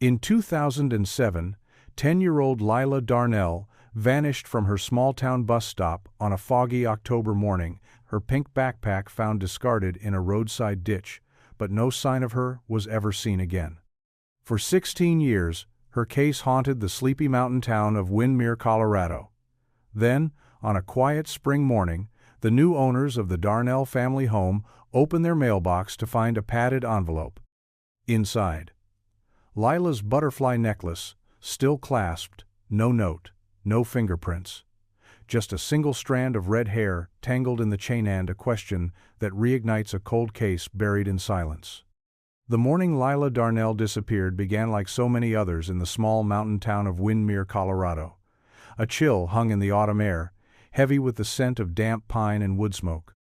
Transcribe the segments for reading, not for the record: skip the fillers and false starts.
In 2007, 10-year-old Lila Darnell vanished from her small-town bus stop on a foggy October morning, her pink backpack found discarded in a roadside ditch, but no sign of her was ever seen again. For 16 years, her case haunted the sleepy mountain town of Windermere, Colorado. Then, on a quiet spring morning, the new owners of the Darnell family home opened their mailbox to find a padded envelope. Inside, Lila's butterfly necklace, still clasped, no note, no fingerprints. Just a single strand of red hair tangled in the chain and a question that reignites a cold case buried in silence. The morning Lila Darnell disappeared began like so many others in the small mountain town of Windermere, Colorado. A chill hung in the autumn air, heavy with the scent of damp pine and wood smoke.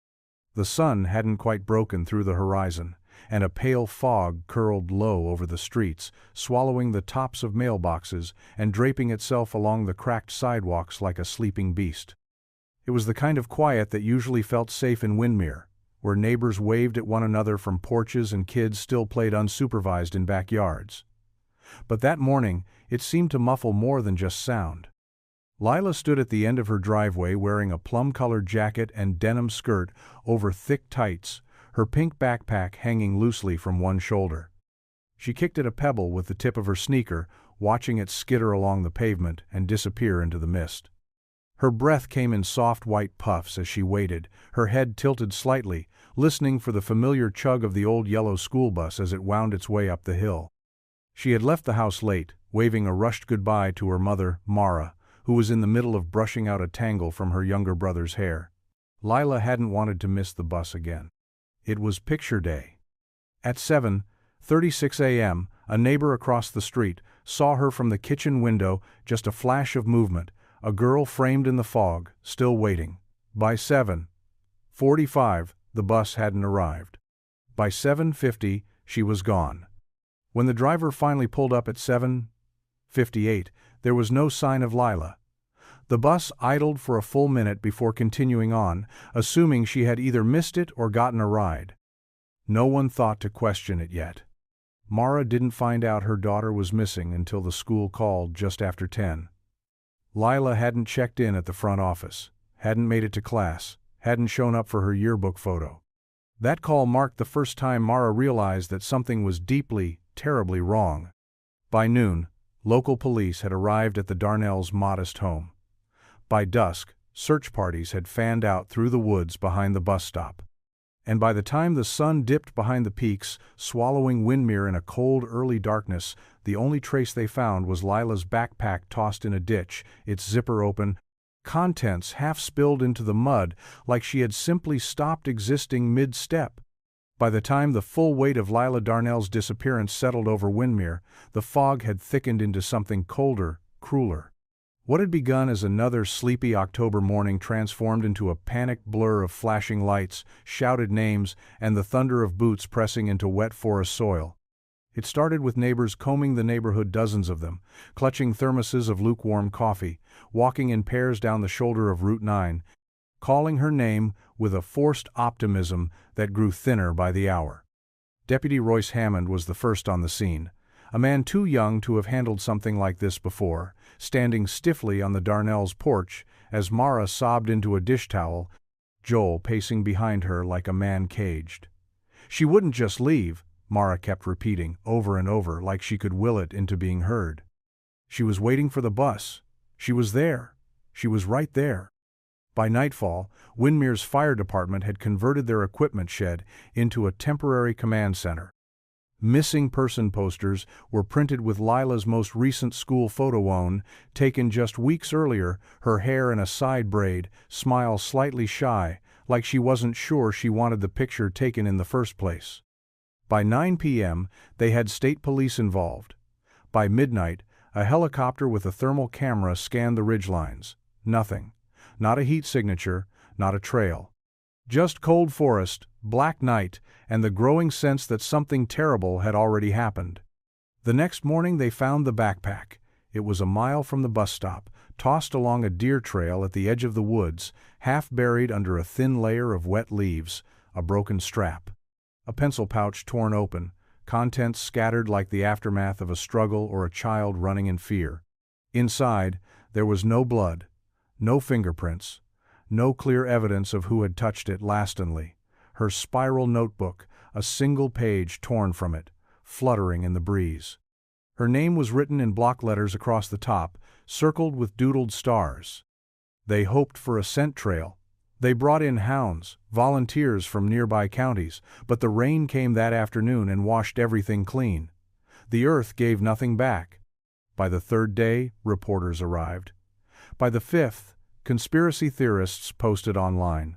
The sun hadn't quite broken through the horizon, and a pale fog curled low over the streets, swallowing the tops of mailboxes and draping itself along the cracked sidewalks like a sleeping beast. It was the kind of quiet that usually felt safe in Windermere, where neighbors waved at one another from porches and kids still played unsupervised in backyards. But that morning, it seemed to muffle more than just sound. Lila stood at the end of her driveway wearing a plum-colored jacket and denim skirt over thick tights, her pink backpack hanging loosely from one shoulder. She kicked at a pebble with the tip of her sneaker, watching it skitter along the pavement and disappear into the mist. Her breath came in soft white puffs as she waited, her head tilted slightly, listening for the familiar chug of the old yellow school bus as it wound its way up the hill. She had left the house late, waving a rushed goodbye to her mother, Mara, who was in the middle of brushing out a tangle from her younger brother's hair. Lila hadn't wanted to miss the bus again. It was picture day. At 7:36 a.m., a neighbor across the street saw her from the kitchen window, just a flash of movement, a girl framed in the fog, still waiting. By 7:45, the bus hadn't arrived. By 7:50, she was gone. When the driver finally pulled up at 7:58, there was no sign of Lila. The bus idled for a full minute before continuing on, assuming she had either missed it or gotten a ride. No one thought to question it yet. Mara didn't find out her daughter was missing until the school called just after 10. Lila hadn't checked in at the front office, hadn't made it to class, hadn't shown up for her yearbook photo. That call marked the first time Mara realized that something was deeply, terribly wrong. By noon, local police had arrived at the Darnells' modest home. By dusk, search parties had fanned out through the woods behind the bus stop. And by the time the sun dipped behind the peaks, swallowing Windermere in a cold early darkness, the only trace they found was Lila's backpack tossed in a ditch, its zipper open, contents half spilled into the mud like she had simply stopped existing mid-step. By the time the full weight of Lila Darnell's disappearance settled over Windermere, the fog had thickened into something colder, crueler. What had begun as another sleepy October morning transformed into a panicked blur of flashing lights, shouted names, and the thunder of boots pressing into wet forest soil. It started with neighbors combing the neighborhood, dozens of them, clutching thermoses of lukewarm coffee, walking in pairs down the shoulder of Route 9, calling her name with a forced optimism that grew thinner by the hour. Deputy Royce Hammond was the first on the scene, a man too young to have handled something like this before, standing stiffly on the Darnells' porch as Mara sobbed into a dish towel, Joel pacing behind her like a man caged. She wouldn't just leave, Mara kept repeating, over and over, like she could will it into being heard. She was waiting for the bus. She was there. She was right there. By nightfall, Windermere's fire department had converted their equipment shed into a temporary command center. Missing person posters were printed with Lila's most recent school photo, taken just weeks earlier, her hair in a side braid, smile slightly shy, like she wasn't sure she wanted the picture taken in the first place. By 9 p.m., they had state police involved. By midnight, a helicopter with a thermal camera scanned the ridgelines. Nothing. Not a heat signature, not a trail. Just cold forest, black night, and the growing sense that something terrible had already happened. The next morning they found the backpack. It was a mile from the bus stop, tossed along a deer trail at the edge of the woods, half buried under a thin layer of wet leaves, a broken strap. A pencil pouch torn open, contents scattered like the aftermath of a struggle or a child running in fear. Inside, there was no blood, no fingerprints, no clear evidence of who had touched it lastingly. Her spiral notebook, a single page torn from it, fluttering in the breeze. Her name was written in block letters across the top, circled with doodled stars. They hoped for a scent trail. They brought in hounds, volunteers from nearby counties, but the rain came that afternoon and washed everything clean. The earth gave nothing back. By the third day, reporters arrived. By the fifth, conspiracy theorists posted online.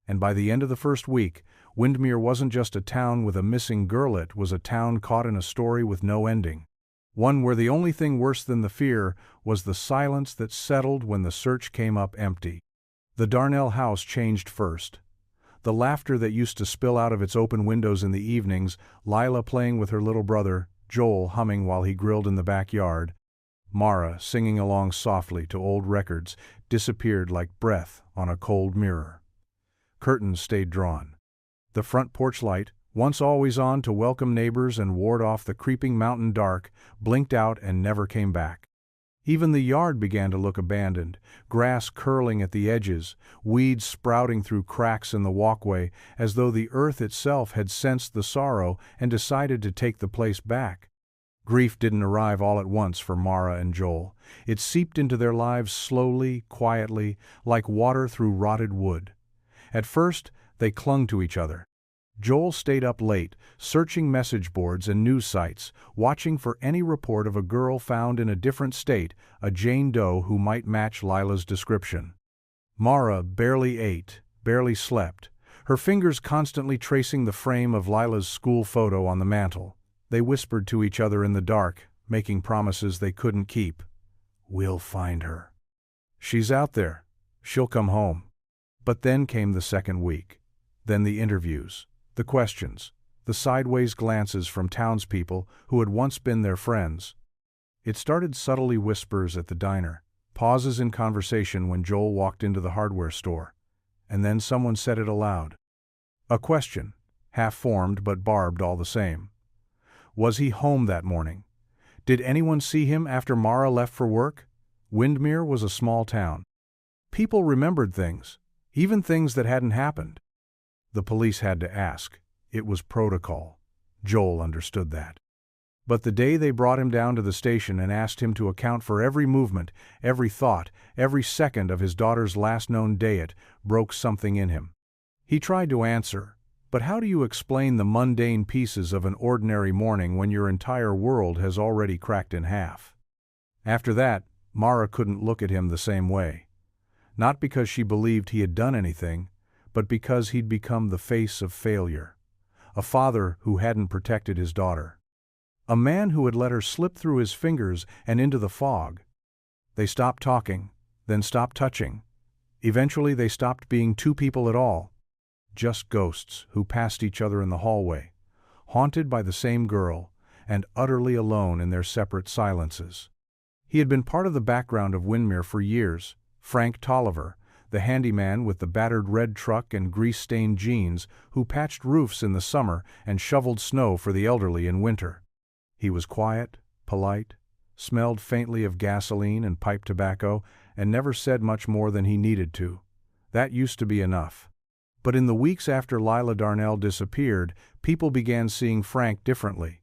And by the end of the first week, Windermere wasn't just a town with a missing girl, it was a town caught in a story with no ending. One where the only thing worse than the fear was the silence that settled when the search came up empty. The Darnell house changed first. The laughter that used to spill out of its open windows in the evenings, Lila playing with her little brother, Joel humming while he grilled in the backyard, Mara singing along softly to old records, disappeared like breath on a cold mirror. Curtains stayed drawn. The front porch light, once always on to welcome neighbors and ward off the creeping mountain dark, blinked out and never came back. Even the yard began to look abandoned, grass curling at the edges, weeds sprouting through cracks in the walkway, as though the earth itself had sensed the sorrow and decided to take the place back. Grief didn't arrive all at once for Mara and Joel. It seeped into their lives slowly, quietly, like water through rotted wood. At first, they clung to each other. Joel stayed up late, searching message boards and news sites, watching for any report of a girl found in a different state, a Jane Doe who might match Lila's description. Mara barely ate, barely slept, her fingers constantly tracing the frame of Lila's school photo on the mantel. They whispered to each other in the dark, making promises they couldn't keep. "We'll find her. She's out there. She'll come home." But then came the second week. Then the interviews. The questions, the sideways glances from townspeople who had once been their friends. It started subtly whispers at the diner, pauses in conversation when Joel walked into the hardware store, and then someone said it aloud. A question, half-formed but barbed all the same. Was he home that morning? Did anyone see him after Mara left for work? Windermere was a small town. People remembered things, even things that hadn't happened. The police had to ask. It was protocol. Joel understood that. But the day they brought him down to the station and asked him to account for every movement, every thought, every second of his daughter's last known day, it broke something in him. He tried to answer, but how do you explain the mundane pieces of an ordinary morning when your entire world has already cracked in half? After that, Mara couldn't look at him the same way. Not because she believed he had done anything, but because he'd become the face of failure. A father who hadn't protected his daughter. A man who had let her slip through his fingers and into the fog. They stopped talking, then stopped touching. Eventually they stopped being two people at all. Just ghosts who passed each other in the hallway, haunted by the same girl, and utterly alone in their separate silences. He had been part of the background of Windermere for years, Frank Tolliver, the handyman with the battered red truck and grease-stained jeans who patched roofs in the summer and shoveled snow for the elderly in winter. He was quiet, polite, smelled faintly of gasoline and pipe tobacco, and never said much more than he needed to. That used to be enough. But in the weeks after Lila Darnell disappeared, people began seeing Frank differently.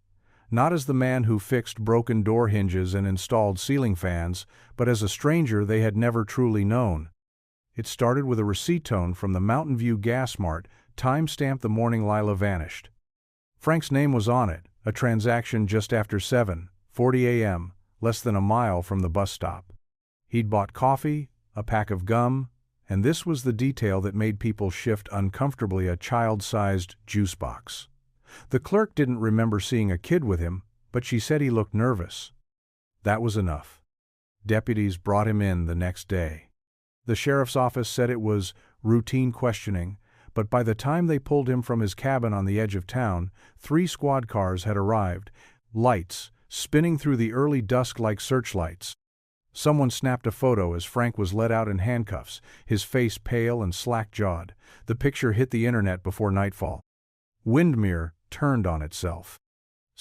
Not as the man who fixed broken door hinges and installed ceiling fans, but as a stranger they had never truly known. It started with a receipt tone from the Mountain View gas mart, time-stamped the morning Lila vanished. Frank's name was on it, a transaction just after 7:40 a.m., less than a mile from the bus stop. He'd bought coffee, a pack of gum, and this was the detail that made people shift uncomfortably: a child-sized juice box. The clerk didn't remember seeing a kid with him, but she said he looked nervous. That was enough. Deputies brought him in the next day. The sheriff's office said it was routine questioning, but by the time they pulled him from his cabin on the edge of town, 3 squad cars had arrived, lights spinning through the early dusk like searchlights. Someone snapped a photo as Frank was led out in handcuffs, his face pale and slack-jawed. The picture hit the internet before nightfall. Windermere turned on itself.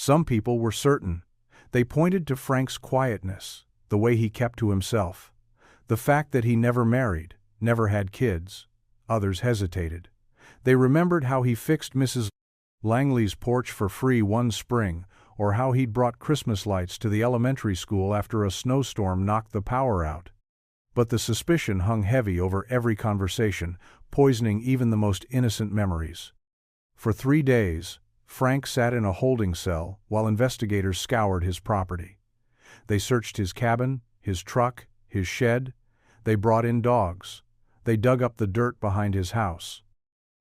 Some people were certain. They pointed to Frank's quietness, the way he kept to himself, the fact that he never married, never had kids. Others hesitated. They remembered how he fixed Mrs. Langley's porch for free one spring, or how he'd brought Christmas lights to the elementary school after a snowstorm knocked the power out. But the suspicion hung heavy over every conversation, poisoning even the most innocent memories. For 3 days, Frank sat in a holding cell while investigators scoured his property. They searched his cabin, his truck, his shed. They brought in dogs. They dug up the dirt behind his house.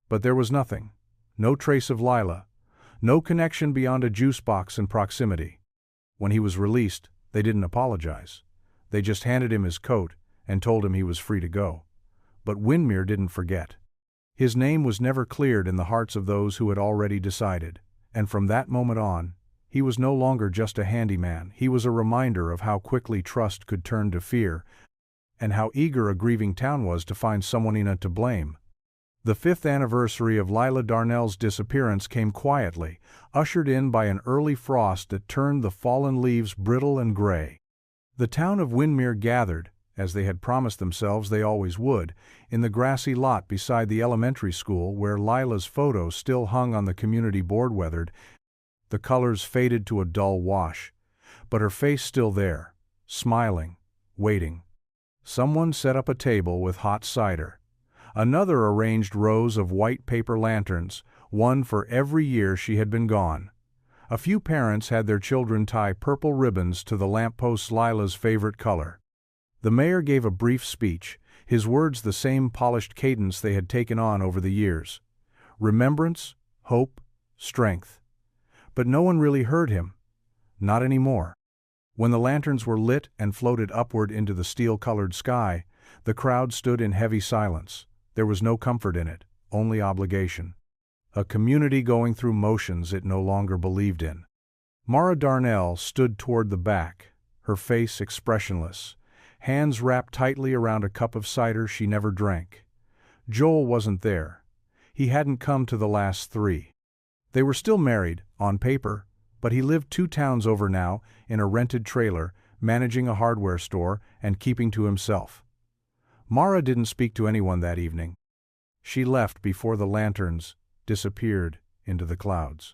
But there was nothing. No trace of Lila. No connection beyond a juice box in proximity. When he was released, they didn't apologize. They just handed him his coat and told him he was free to go. But Winmere didn't forget. His name was never cleared in the hearts of those who had already decided, and from that moment on, he was no longer just a handyman. He was a reminder of how quickly trust could turn to fear, and how eager a grieving town was to find someone to blame. The 5th anniversary of Lila Darnell's disappearance came quietly, ushered in by an early frost that turned the fallen leaves brittle and gray. The town of Winmere gathered, as they had promised themselves they always would, in the grassy lot beside the elementary school where Lila's photo still hung on the community board. Weathered, the colors faded to a dull wash, but her face still there, smiling, waiting. Someone set up a table with hot cider. Another arranged rows of white paper lanterns, one for every year she had been gone. A few parents had their children tie purple ribbons to the lampposts, Lila's favorite color. The mayor gave a brief speech, his words the same polished cadence they had taken on over the years. Remembrance, hope, strength. But no one really heard him. Not anymore. When the lanterns were lit and floated upward into the steel-colored sky, the crowd stood in heavy silence. There was no comfort in it, only obligation. A community going through motions it no longer believed in. Mara Darnell stood toward the back, her face expressionless, hands wrapped tightly around a cup of cider she never drank. Joel wasn't there. He hadn't come to the last 3. They were still married, on paper, but he lived 2 towns over now, in a rented trailer, managing a hardware store and keeping to himself. Mara didn't speak to anyone that evening. She left before the lanterns disappeared into the clouds.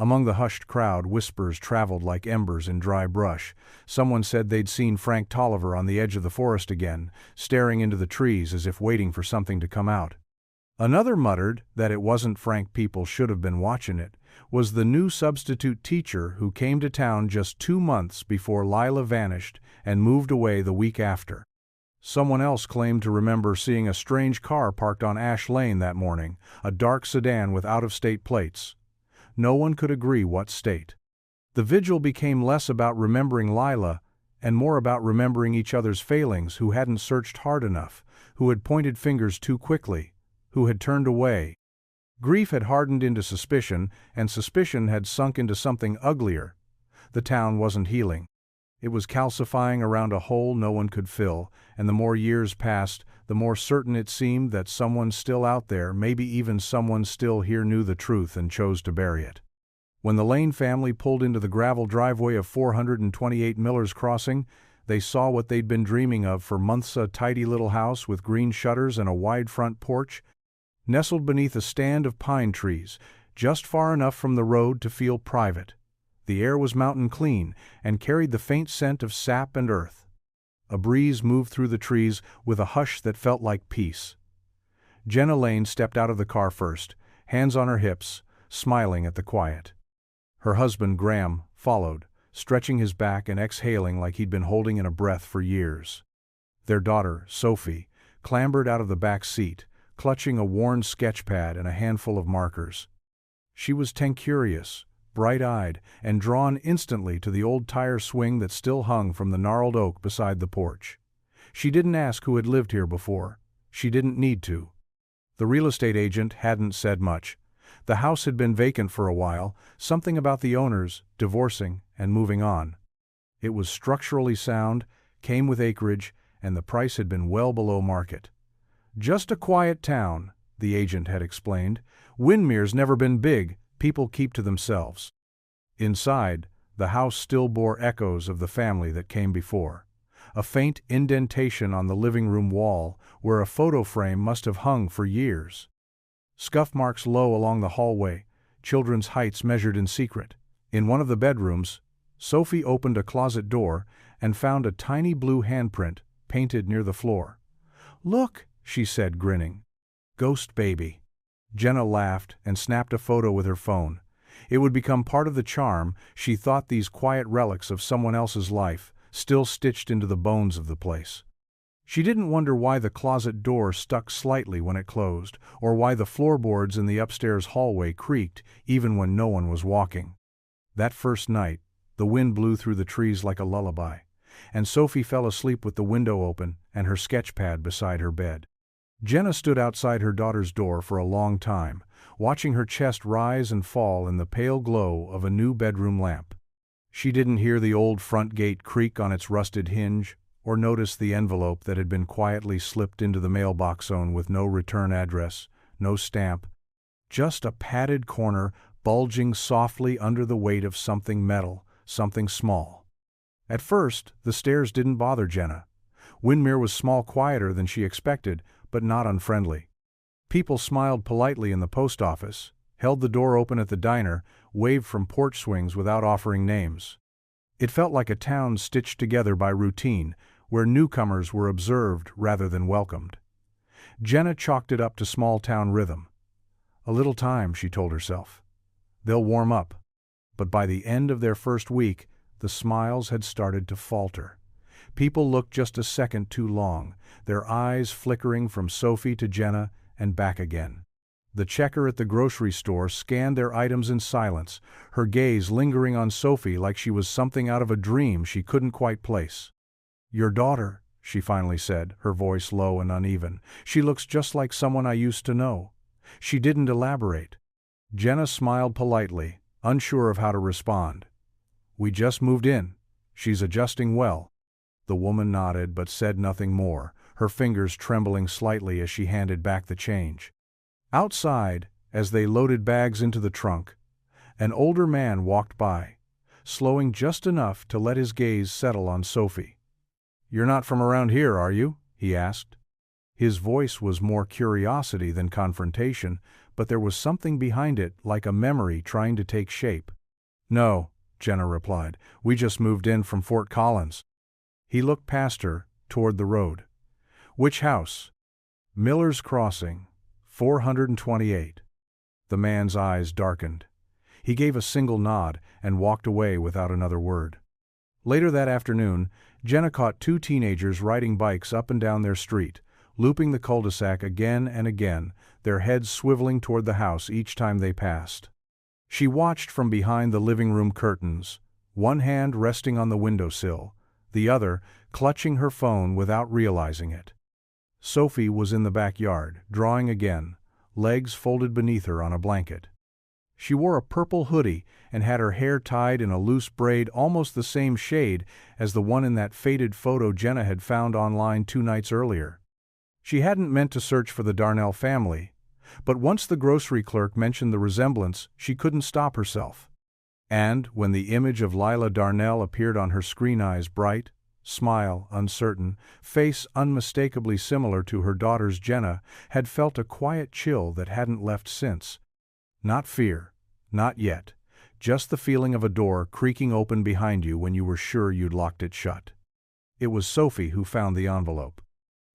Among the hushed crowd, whispers traveled like embers in dry brush. Someone said they'd seen Frank Tolliver on the edge of the forest again, staring into the trees as if waiting for something to come out. Another muttered that it wasn't Frank. People should have been watching it. Was the new substitute teacher who came to town just 2 months before Lila vanished and moved away the week after. Someone else claimed to remember seeing a strange car parked on Ash Lane that morning, a dark sedan with out-of-state plates. No one could agree what state. The vigil became less about remembering Lila and more about remembering each other's failings, who hadn't searched hard enough, who had pointed fingers too quickly, who had turned away. Grief had hardened into suspicion, and suspicion had sunk into something uglier. The town wasn't healing. It was calcifying around a hole no one could fill, and the more years passed, the more certain it seemed that someone still out there, maybe even someone still here, knew the truth and chose to bury it. When the Lane family pulled into the gravel driveway of 428 Miller's Crossing, they saw what they'd been dreaming of for months: a tidy little house with green shutters and a wide front porch, nestled beneath a stand of pine trees, just far enough from the road to feel private. The air was mountain clean and carried the faint scent of sap and earth. A breeze moved through the trees with a hush that felt like peace. Jenna Lane stepped out of the car first, hands on her hips, smiling at the quiet. Her husband, Graham, followed, stretching his back and exhaling like he'd been holding in a breath for years. Their daughter, Sophie, clambered out of the back seat, clutching a worn sketch pad and a handful of markers. She was curious, bright-eyed, and drawn instantly to the old tire swing that still hung from the gnarled oak beside the porch. She didn't ask who had lived here before. She didn't need to. The real estate agent hadn't said much. The house had been vacant for a while, something about the owners divorcing and moving on. It was structurally sound, came with acreage, and the price had been well below market. Just a quiet town, the agent had explained. Winmere's never been big, people keep to themselves. Inside, the house still bore echoes of the family that came before. A faint indentation on the living room wall, where a photo frame must have hung for years. Scuff marks low along the hallway, children's heights measured in secret. In one of the bedrooms, Sophie opened a closet door and found a tiny blue handprint painted near the floor. "Look," she said, grinning. "Ghost baby." Jenna laughed and snapped a photo with her phone. It would become part of the charm, she thought, these quiet relics of someone else's life, still stitched into the bones of the place. She didn't wonder why the closet door stuck slightly when it closed, or why the floorboards in the upstairs hallway creaked even when no one was walking. That first night, the wind blew through the trees like a lullaby, and Sophie fell asleep with the window open and her sketch pad beside her bed. Jenna stood outside her daughter's door for a long time, watching her chest rise and fall in the pale glow of a new bedroom lamp. She didn't hear the old front gate creak on its rusted hinge, or notice the envelope that had been quietly slipped into the mailbox zone with no return address, no stamp, just a padded corner bulging softly under the weight of something metal, something small. At first, the stairs didn't bother Jenna. Windermere was small, quieter than she expected, but not unfriendly. People smiled politely in the post office, held the door open at the diner, waved from porch swings without offering names. It felt like a town stitched together by routine, where newcomers were observed rather than welcomed. Jenna chalked it up to small-town rhythm. A little time, she told herself. They'll warm up. But by the end of their first week, the smiles had started to falter. People looked just a second too long, their eyes flickering from Sophie to Jenna and back again. The checker at the grocery store scanned their items in silence, her gaze lingering on Sophie like she was something out of a dream she couldn't quite place. "Your daughter," she finally said, her voice low and uneven. "She looks just like someone I used to know." She didn't elaborate. Jenna smiled politely, unsure of how to respond. "We just moved in. She's adjusting well." The woman nodded but said nothing more, her fingers trembling slightly as she handed back the change. Outside, as they loaded bags into the trunk, an older man walked by, slowing just enough to let his gaze settle on Sophie. "You're not from around here, are you?" he asked. His voice was more curiosity than confrontation, but there was something behind it, like a memory trying to take shape. "No," Jenna replied. "We just moved in from Fort Collins." He looked past her, toward the road. "Which house?" "Miller's Crossing, 428. The man's eyes darkened. He gave a single nod and walked away without another word. Later that afternoon, Jenna caught two teenagers riding bikes up and down their street, looping the cul-de-sac again and again, their heads swiveling toward the house each time they passed. She watched from behind the living room curtains, one hand resting on the windowsill, the other clutching her phone without realizing it. Sophie was in the backyard, drawing again, legs folded beneath her on a blanket. She wore a purple hoodie and had her hair tied in a loose braid almost the same shade as the one in that faded photo Jenna had found online 2 nights earlier. She hadn't meant to search for the Darnell family, but once the grocery clerk mentioned the resemblance, she couldn't stop herself. And when the image of Lila Darnell appeared on her screen, eyes bright, smile uncertain, face unmistakably similar to her daughter's, Jenna had felt a quiet chill that hadn't left since. Not fear, not yet, just the feeling of a door creaking open behind you when you were sure you'd locked it shut. It was Sophie who found the envelope.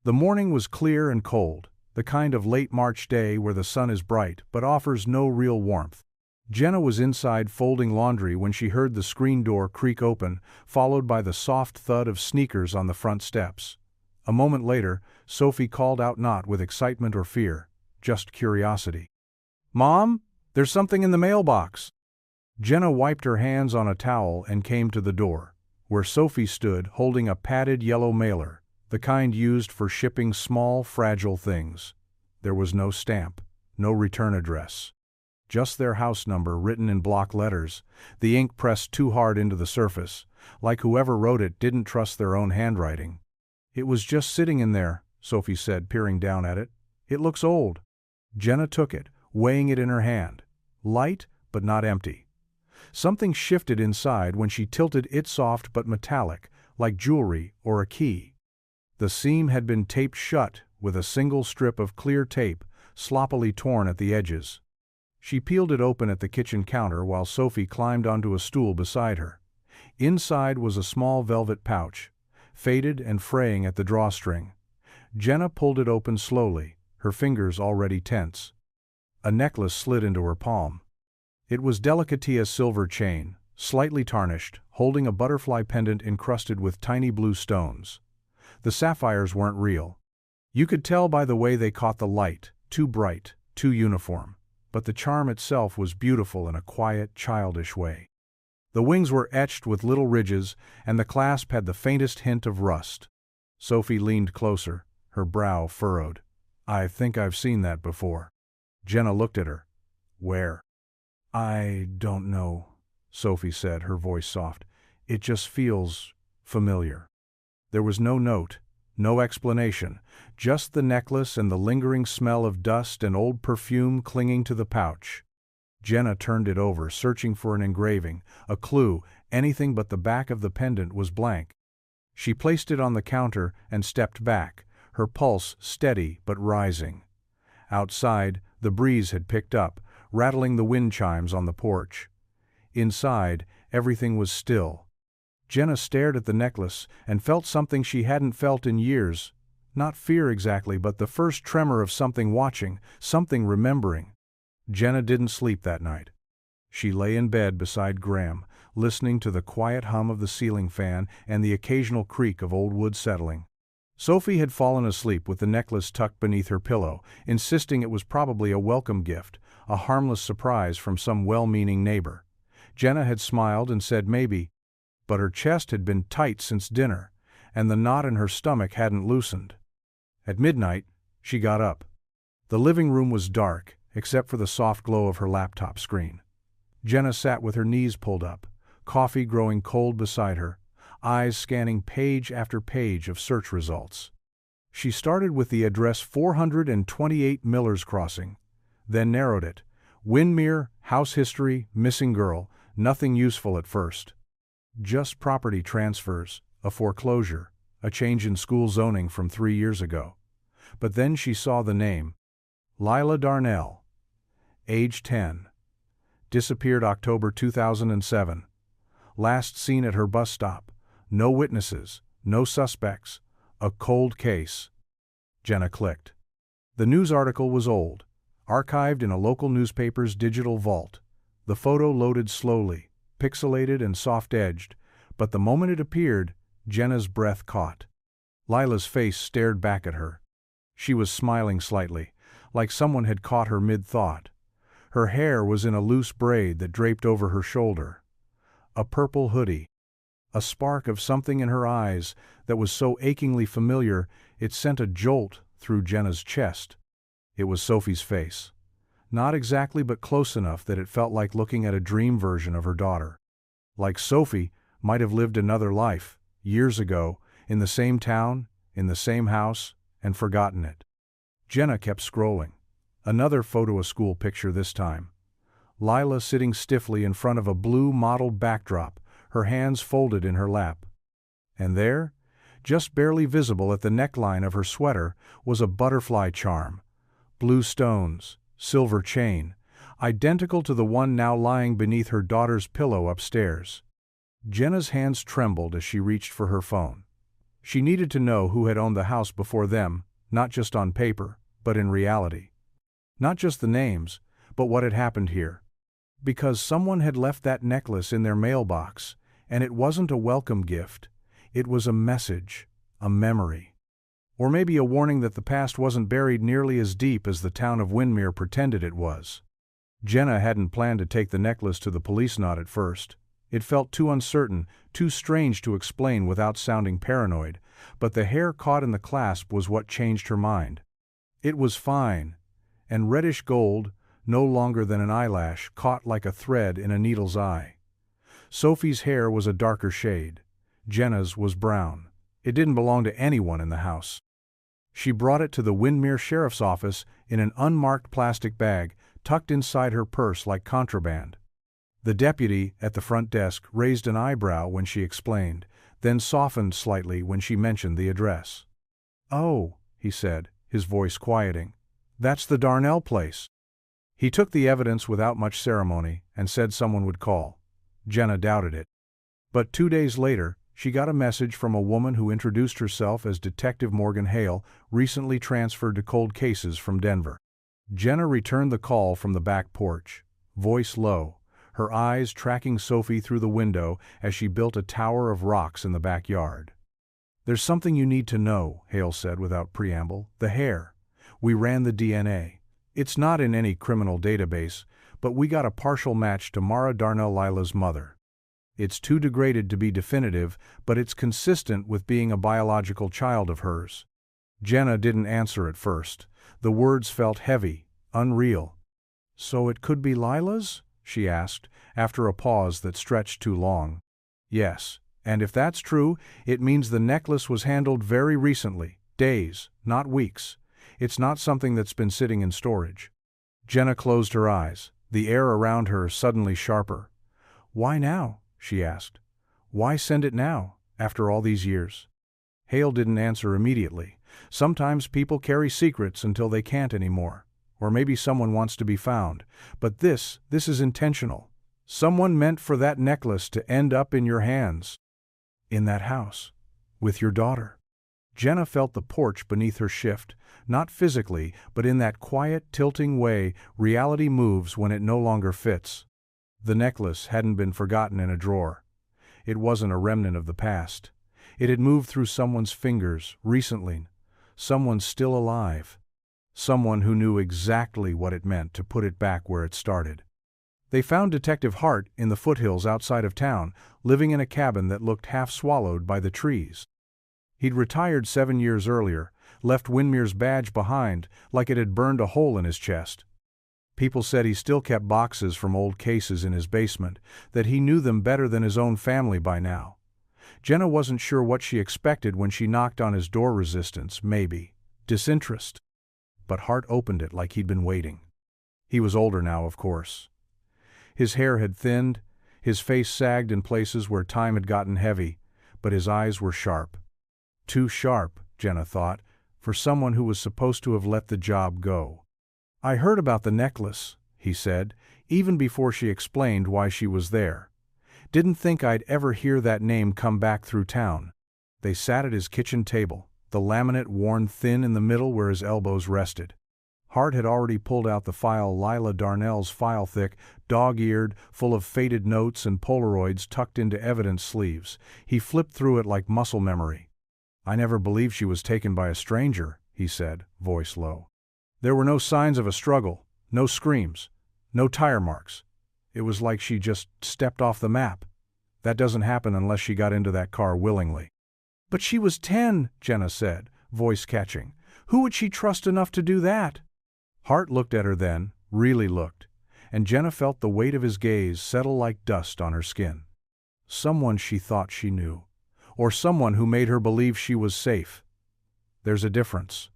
The morning was clear and cold, the kind of late March day where the sun is bright but offers no real warmth. Jenna was inside folding laundry when she heard the screen door creak open, followed by the soft thud of sneakers on the front steps. A moment later, Sophie called out, not with excitement or fear, just curiosity. "Mom, there's something in the mailbox." Jenna wiped her hands on a towel and came to the door, where Sophie stood holding a padded yellow mailer, the kind used for shipping small, fragile things. There was no stamp, no return address. Just their house number written in block letters, the ink pressed too hard into the surface, like whoever wrote it didn't trust their own handwriting. "It was just sitting in there," Sophie said, peering down at it. "It looks old." Jenna took it, weighing it in her hand. Light, but not empty. Something shifted inside when she tilted it, soft but metallic, like jewelry or a key. The seam had been taped shut with a single strip of clear tape, sloppily torn at the edges. She peeled it open at the kitchen counter while Sophie climbed onto a stool beside her. Inside was a small velvet pouch, faded and fraying at the drawstring. Jenna pulled it open slowly, her fingers already tense. A necklace slid into her palm. It was Delicatea's silver chain, slightly tarnished, holding a butterfly pendant encrusted with tiny blue stones. The sapphires weren't real. You could tell by the way they caught the light, too bright, too uniform. But the charm itself was beautiful in a quiet, childish way. The wings were etched with little ridges, and the clasp had the faintest hint of rust. Sophie leaned closer, her brow furrowed. "I think I've seen that before." Jenna looked at her. "Where?" "I don't know," Sophie said, her voice soft. "It just feels familiar." There was no note, no explanation, just the necklace and the lingering smell of dust and old perfume clinging to the pouch. Jenna turned it over, searching for an engraving, a clue. Anything but the back of the pendant was blank. She placed it on the counter and stepped back, her pulse steady but rising. Outside, the breeze had picked up, rattling the wind chimes on the porch. Inside, everything was still. Jenna stared at the necklace and felt something she hadn't felt in years. Not fear exactly, but the first tremor of something watching, something remembering. Jenna didn't sleep that night. She lay in bed beside Graham, listening to the quiet hum of the ceiling fan and the occasional creak of old wood settling. Sophie had fallen asleep with the necklace tucked beneath her pillow, insisting it was probably a welcome gift, a harmless surprise from some well-meaning neighbor. Jenna had smiled and said maybe, but her chest had been tight since dinner, and the knot in her stomach hadn't loosened. At midnight, she got up. The living room was dark, except for the soft glow of her laptop screen. Jenna sat with her knees pulled up, coffee growing cold beside her, eyes scanning page after page of search results. She started with the address 428 Miller's Crossing, then narrowed it. Windermere, house history, missing girl, nothing useful at first. Just property transfers, a foreclosure, a change in school zoning from 3 years ago. But then she saw the name. Lila Darnell. Age 10. Disappeared October 2007. Last seen at her bus stop. No witnesses, no suspects. A cold case. Jenna clicked. The news article was old, archived in a local newspaper's digital vault. The photo loaded slowly, pixelated and soft-edged, but the moment it appeared, Jenna's breath caught. Lila's face stared back at her. She was smiling slightly, like someone had caught her mid-thought. Her hair was in a loose braid that draped over her shoulder. A purple hoodie. A spark of something in her eyes that was so achingly familiar it sent a jolt through Jenna's chest. It was Sophie's face. Not exactly, but close enough that it felt like looking at a dream version of her daughter. Like Sophie might have lived another life, years ago, in the same town, in the same house, and forgotten it. Jenna kept scrolling. Another photo, a school picture this time. Lila sitting stiffly in front of a blue mottled backdrop, her hands folded in her lap. And there, just barely visible at the neckline of her sweater, was a butterfly charm. Blue stones, silver chain, identical to the one now lying beneath her daughter's pillow upstairs. Jenna's hands trembled as she reached for her phone. She needed to know who had owned the house before them, not just on paper, but in reality. Not just the names, but what had happened here. Because someone had left that necklace in their mailbox, and it wasn't a welcome gift. It was a message, a memory. Or maybe a warning that the past wasn't buried nearly as deep as the town of Windermere pretended it was. Jenna hadn't planned to take the necklace to the police, not at first. It felt too uncertain, too strange to explain without sounding paranoid, but the hair caught in the clasp was what changed her mind. It was fine, and reddish gold, no longer than an eyelash, caught like a thread in a needle's eye. Sophie's hair was a darker shade. Jenna's was brown. It didn't belong to anyone in the house. She brought it to the Windermere Sheriff's Office in an unmarked plastic bag, tucked inside her purse like contraband. The deputy at the front desk raised an eyebrow when she explained, then softened slightly when she mentioned the address. "Oh," he said, his voice quieting. "That's the Darnell place." He took the evidence without much ceremony and said someone would call. Jenna doubted it. But 2 days later, she got a message from a woman who introduced herself as Detective Morgan Hale, recently transferred to cold cases from Denver. Jenna returned the call from the back porch, voice low, her eyes tracking Sophie through the window as she built a tower of rocks in the backyard. "There's something you need to know," Hale said without preamble. "The hair. We ran the DNA. It's not in any criminal database, but we got a partial match to Mara Darnell Lila's mother. It's too degraded to be definitive, but it's consistent with being a biological child of hers." Jenna didn't answer at first. The words felt heavy, unreal. "So it could be Lila's?" she asked, after a pause that stretched too long. "Yes, and if that's true, it means the necklace was handled very recently, days, not weeks. It's not something that's been sitting in storage." Jenna closed her eyes, the air around her suddenly sharper. "Why now?" she asked. "Why send it now, after all these years?" Hale didn't answer immediately. Sometimes people carry secrets until they can't anymore. Or maybe someone wants to be found. But this is intentional. Someone meant for that necklace to end up in your hands. In that house. With your daughter. Jenna felt the porch beneath her shift, not physically, but in that quiet, tilting way reality moves when it no longer fits. The necklace hadn't been forgotten in a drawer. It wasn't a remnant of the past. It had moved through someone's fingers, recently. Someone still alive. Someone who knew exactly what it meant to put it back where it started. They found Detective Hart in the foothills outside of town, living in a cabin that looked half swallowed by the trees. He'd retired 7 years earlier, left Winmere's badge behind, like it had burned a hole in his chest. People said he still kept boxes from old cases in his basement, that he knew them better than his own family by now. Jenna wasn't sure what she expected when she knocked on his door. Resistance, maybe. Disinterest. But Hart opened it like he'd been waiting. He was older now, of course. His hair had thinned, his face sagged in places where time had gotten heavy, but his eyes were sharp. Too sharp, Jenna thought, for someone who was supposed to have let the job go. "I heard about the necklace," he said, even before she explained why she was there. "Didn't think I'd ever hear that name come back through town." They sat at his kitchen table, the laminate worn thin in the middle where his elbows rested. Hart had already pulled out the file, Lila Darnell's file, thick, dog-eared, full of faded notes and Polaroids tucked into evidence sleeves. He flipped through it like muscle memory. "I never believed she was taken by a stranger," he said, voice low. "There were no signs of a struggle, no screams, no tire marks. It was like she just stepped off the map. That doesn't happen unless she got into that car willingly." "But she was 10, Jenna said, voice catching. "Who would she trust enough to do that?" Hart looked at her then, really looked, and Jenna felt the weight of his gaze settle like dust on her skin. Someone she thought she knew, or someone who made her believe she was safe. There's a difference.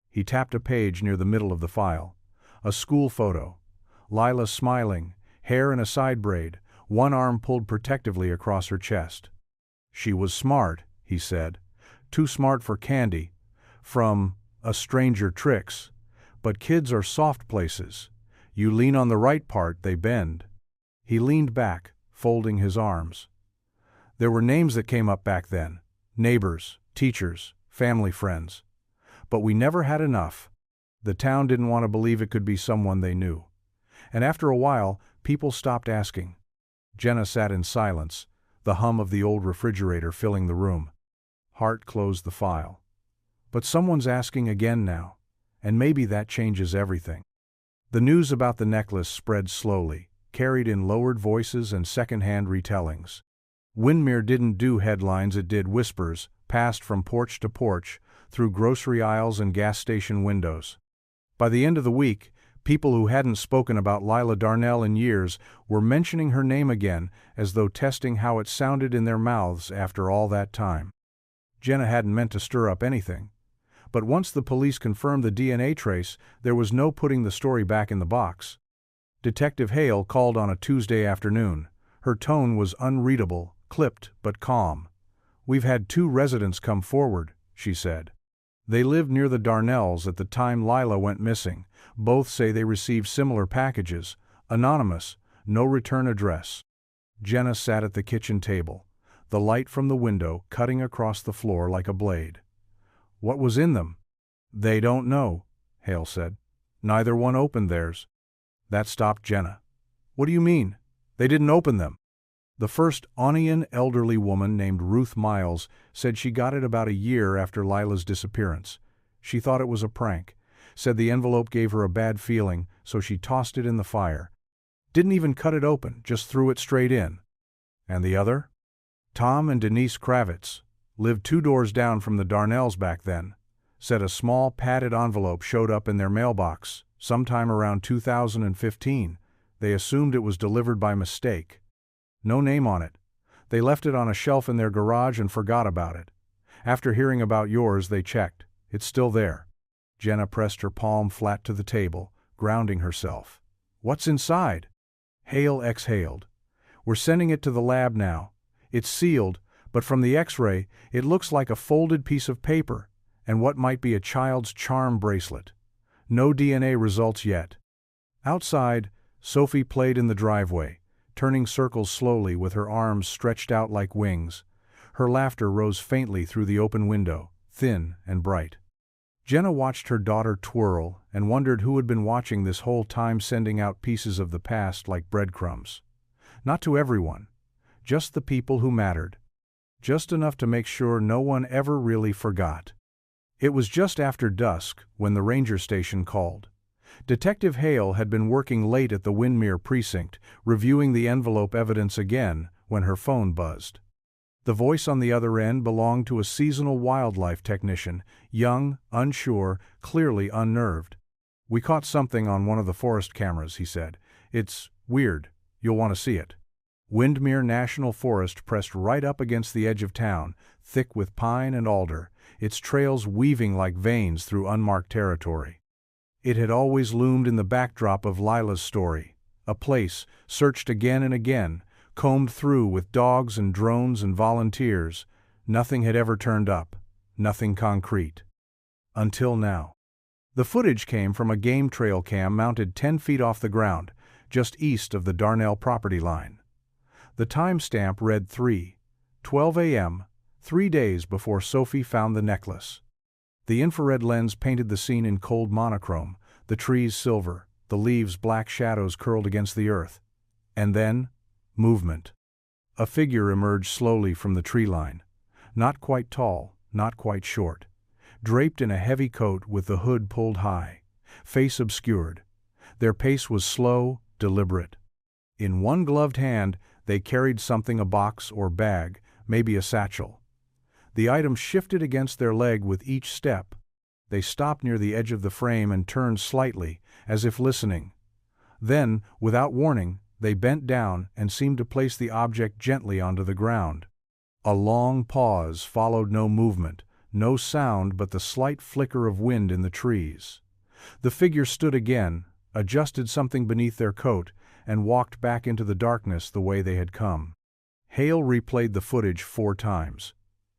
He tapped a page near the middle of the file. A school photo. Lila smiling, hair in a side braid, one arm pulled protectively across her chest. "She was smart," he said. "Too smart for candy. From A Stranger Tricks. But kids are soft places. You lean on the right part, they bend." He leaned back, folding his arms. "There were names that came up back then. Neighbors, teachers, family friends. But we never had enough. The town didn't want to believe it could be someone they knew. And after a while, people stopped asking." Jenna sat in silence, the hum of the old refrigerator filling the room. Hart closed the file. "But someone's asking again now, and maybe that changes everything." The news about the necklace spread slowly, carried in lowered voices and second-hand retellings. Winmere didn't do headlines, it did whispers, passed from porch to porch, through grocery aisles and gas station windows. By the end of the week, people who hadn't spoken about Lila Darnell in years were mentioning her name again, as though testing how it sounded in their mouths after all that time. Jenna hadn't meant to stir up anything. But once the police confirmed the DNA trace, there was no putting the story back in the box. Detective Hale called on a Tuesday afternoon. Her tone was unreadable, clipped but calm. "We've had 2 residents come forward," she said. "They lived near the Darnells at the time Lila went missing. Both say they received similar packages. Anonymous, no return address." Jenna sat at the kitchen table, the light from the window cutting across the floor like a blade. "What was in them?" "They don't know," Hale said. "Neither one opened theirs." That stopped Jenna. "What do you mean? They didn't open them?" "The first Onion elderly woman named Ruth Miles said she got it about a year after Lila's disappearance. She thought it was a prank. Said the envelope gave her a bad feeling, so she tossed it in the fire. Didn't even cut it open, just threw it straight in." "And the other?" "Tom and Denise Kravitz. Lived 2 doors down from the Darnells back then. Said a small padded envelope showed up in their mailbox sometime around 2015. They assumed it was delivered by mistake. No name on it. They left it on a shelf in their garage and forgot about it. After hearing about yours, they checked. It's still there." Jenna pressed her palm flat to the table, grounding herself. "What's inside?" Hale exhaled. "We're sending it to the lab now. It's sealed, but from the X-ray, it looks like a folded piece of paper and what might be a child's charm bracelet. No DNA results yet." Outside, Sophie played in the driveway, turning circles slowly with her arms stretched out like wings. Her laughter rose faintly through the open window, thin and bright. Jenna watched her daughter twirl and wondered who had been watching this whole time, sending out pieces of the past like breadcrumbs. Not to everyone. Just the people who mattered. Just enough to make sure no one ever really forgot. It was just after dusk when the ranger station called. Detective Hale had been working late at the Windmere precinct, reviewing the envelope evidence again, when her phone buzzed. The voice on the other end belonged to a seasonal wildlife technician, young, unsure, clearly unnerved. "We caught something on one of the forest cameras," he said. "It's weird. You'll want to see it." Windmere National Forest pressed right up against the edge of town, thick with pine and alder, its trails weaving like veins through unmarked territory. It had always loomed in the backdrop of Lila's story, a place searched again and again, combed through with dogs and drones and volunteers. Nothing had ever turned up, nothing concrete. Until now. The footage came from a game trail cam mounted 10 feet off the ground, just east of the Darnell property line. The timestamp read 3:12 a.m., 3 days before Sophie found the necklace. The infrared lens painted the scene in cold monochrome, the trees silver, the leaves black shadows curled against the earth. And then, movement. A figure emerged slowly from the tree line. Not quite tall, not quite short. Draped in a heavy coat with the hood pulled high. Face obscured. Their pace was slow, deliberate. In one gloved hand, they carried something, a box or bag, maybe a satchel. The item shifted against their leg with each step. They stopped near the edge of the frame and turned slightly, as if listening. Then, without warning, they bent down and seemed to place the object gently onto the ground. A long pause followed, no movement, no sound but the slight flicker of wind in the trees. The figure stood again, adjusted something beneath their coat, and walked back into the darkness the way they had come. Hale replayed the footage 4 times.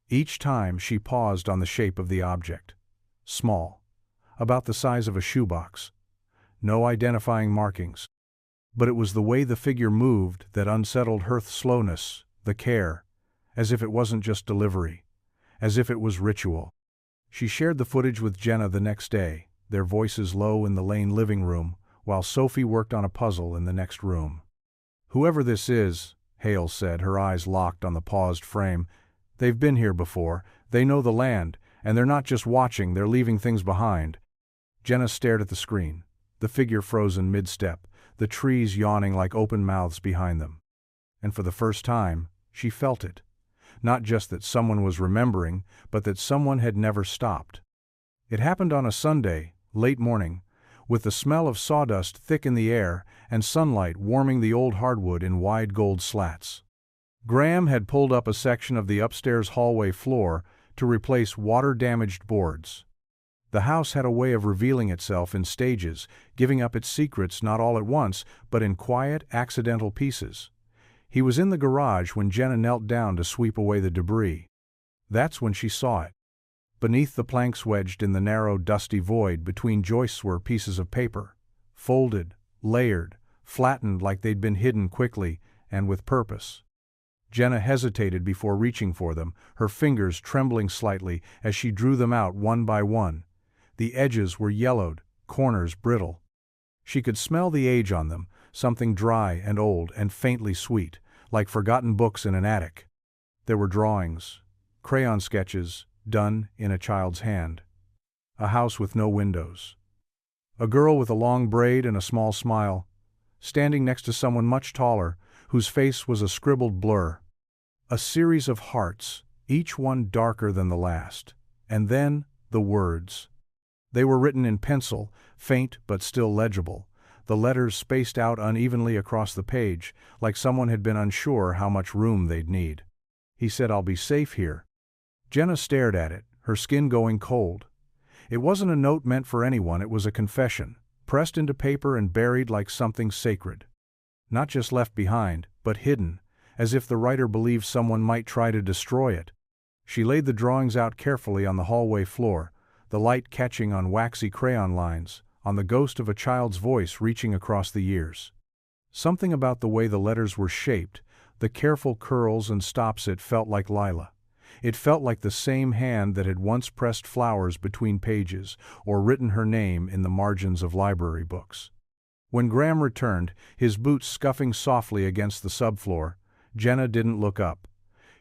Each time she paused on the shape of the object. Small. About the size of a shoebox. No identifying markings. But it was the way the figure moved that unsettled her, slowness, the care, as if it wasn't just delivery, as if it was ritual. She shared the footage with Jenna the next day, their voices low in the Lane living room, while Sophie worked on a puzzle in the next room. "Whoever this is," Hale said, her eyes locked on the paused frame, "they've been here before, they know the land, and they're not just watching, they're leaving things behind." Jenna stared at the screen, the figure frozen mid-step, the trees yawning like open mouths behind them. And for the first time, she felt it. Not just that someone was remembering, but that someone had never stopped. It happened on a Sunday, late morning, with the smell of sawdust thick in the air and sunlight warming the old hardwood in wide gold slats. Graham had pulled up a section of the upstairs hallway floor to replace water-damaged boards. The house had a way of revealing itself in stages, giving up its secrets not all at once, but in quiet, accidental pieces. He was in the garage when Jenna knelt down to sweep away the debris. That's when she saw it. Beneath the planks wedged in the narrow, dusty void between joists were pieces of paper, folded, layered, flattened like they'd been hidden quickly and with purpose. Jenna hesitated before reaching for them, her fingers trembling slightly as she drew them out one by one. The edges were yellowed, corners brittle. She could smell the age on them, something dry and old and faintly sweet, like forgotten books in an attic. There were drawings, crayon sketches, done in a child's hand. A house with no windows. A girl with a long braid and a small smile, standing next to someone much taller, whose face was a scribbled blur. A series of hearts, each one darker than the last. And then, the words. They were written in pencil, faint but still legible, the letters spaced out unevenly across the page, like someone had been unsure how much room they'd need. He said, "I'll be safe here." Jenna stared at it, her skin going cold. It wasn't a note meant for anyone, it was a confession, pressed into paper and buried like something sacred. Not just left behind, but hidden, as if the writer believed someone might try to destroy it. She laid the drawings out carefully on the hallway floor, the light catching on waxy crayon lines, on the ghost of a child's voice reaching across the years. Something about the way the letters were shaped, the careful curls and stops, it felt like Lila. It felt like the same hand that had once pressed flowers between pages, or written her name in the margins of library books. When Graham returned, his boots scuffing softly against the subfloor, Jenna didn't look up.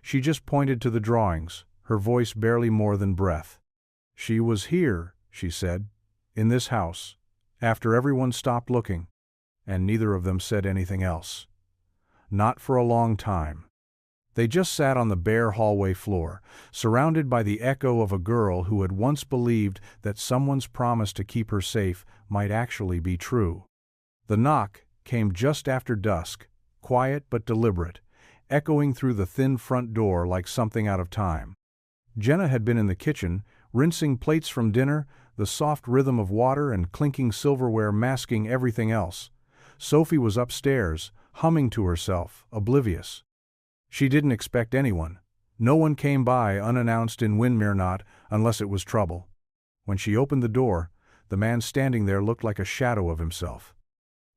She just pointed to the drawings, her voice barely more than breath. "She was here," she said, "in this house, after everyone stopped looking." And neither of them said anything else. Not for a long time. They just sat on the bare hallway floor, surrounded by the echo of a girl who had once believed that someone's promise to keep her safe might actually be true. The knock came just after dusk, quiet but deliberate, echoing through the thin front door like something out of time. Jenna had been in the kitchen, rinsing plates from dinner, the soft rhythm of water and clinking silverware masking everything else. Sophie was upstairs, humming to herself, oblivious. She didn't expect anyone. No one came by unannounced in Windermere Knot unless it was trouble. When she opened the door, the man standing there looked like a shadow of himself.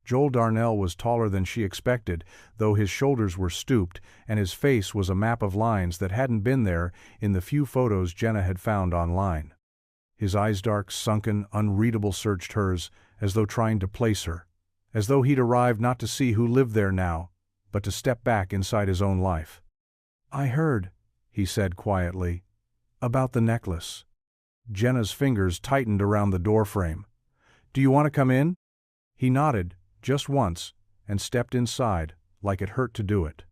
Joel Darnell was taller than she expected, though his shoulders were stooped and his face was a map of lines that hadn't been there in the few photos Jenna had found online. His eyes dark, sunken, unreadable, searched hers, as though trying to place her, as though he'd arrived not to see who lived there now, but to step back inside his own life. "I heard," he said quietly, "about the necklace." Jenna's fingers tightened around the doorframe. "Do you want to come in?" He nodded, just once, and stepped inside, like it hurt to do it.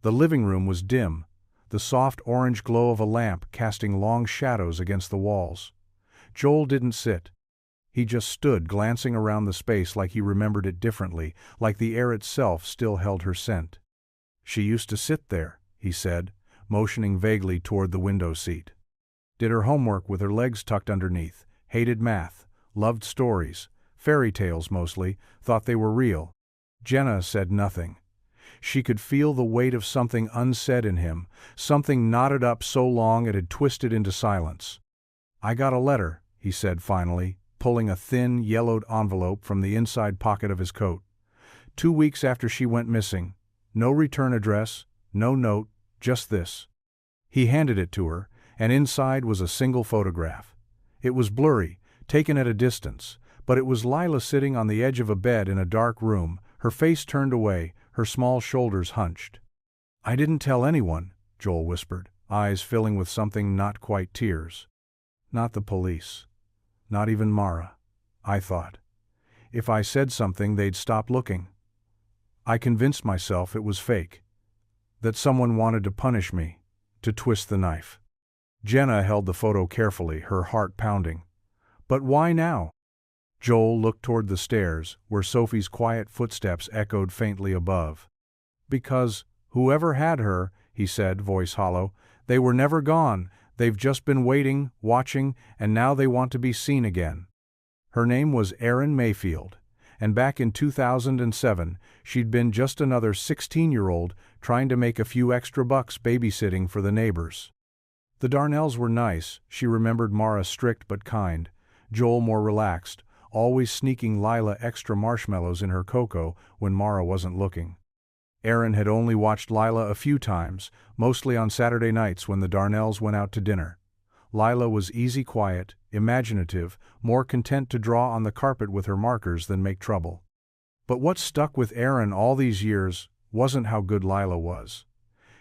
The living room was dim, the soft orange glow of a lamp casting long shadows against the walls. Joel didn't sit. He just stood glancing around the space like he remembered it differently, like the air itself still held her scent. "She used to sit there," he said, motioning vaguely toward the window seat. "Did her homework with her legs tucked underneath, hated math, loved stories, fairy tales mostly, thought they were real." Jenna said nothing. She could feel the weight of something unsaid in him, something knotted up so long it had twisted into silence. "I got a letter," he said finally, pulling a thin, yellowed envelope from the inside pocket of his coat. 2 weeks after she went missing. No return address, no note, just this. He handed it to her, and inside was a single photograph. It was blurry, taken at a distance, but it was Lila sitting on the edge of a bed in a dark room, her face turned away, her small shoulders hunched. "I didn't tell anyone," Joel whispered, eyes filling with something not quite tears. "Not the police. Not even Mara. I thought. If I said something, they'd stop looking. I convinced myself it was fake. That someone wanted to punish me, to twist the knife." Jenna held the photo carefully, her heart pounding. "But why now?" Joel looked toward the stairs, where Sophie's quiet footsteps echoed faintly above. "Because, whoever had her," he said, voice hollow, "they were never gone. They've just been waiting, watching, and now they want to be seen again. Her name was Erin Mayfield, and back in 2007, she'd been just another 16-year-old trying to make a few extra bucks babysitting for the neighbors. The Darnells were nice. She remembered Mara strict but kind, Joel more relaxed, always sneaking Lila extra marshmallows in her cocoa when Mara wasn't looking. Erin had only watched Lila a few times, mostly on Saturday nights when the Darnells went out to dinner. Lila was easy, quiet, imaginative, more content to draw on the carpet with her markers than make trouble. But what stuck with Erin all these years wasn't how good Lila was.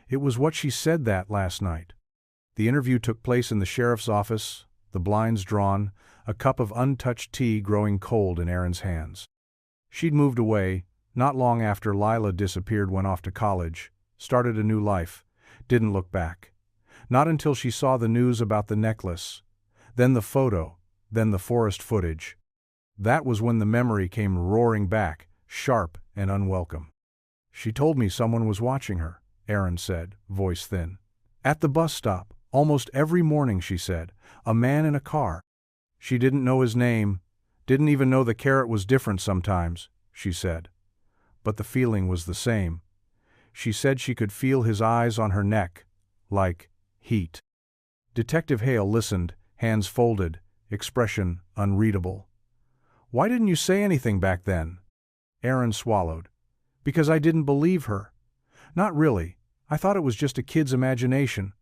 It was what she said that last night. The interview took place in the sheriff's office, the blinds drawn, a cup of untouched tea growing cold in Erin's hands. She'd moved away, not long after Lila disappeared, went off to college, started a new life, didn't look back. Not until she saw the news about the necklace, then the photo, then the forest footage. That was when the memory came roaring back, sharp and unwelcome. She told me someone was watching her, Erin said, voice thin. At the bus stop, almost every morning, she said, a man in a car. She didn't know his name, didn't even know the carrot was different sometimes, she said. But the feeling was the same. She said she could feel his eyes on her neck, like heat. Detective Hale listened, hands folded, expression unreadable. Why didn't you say anything back then? Erin swallowed. Because I didn't believe her. Not really. I thought it was just a kid's imagination.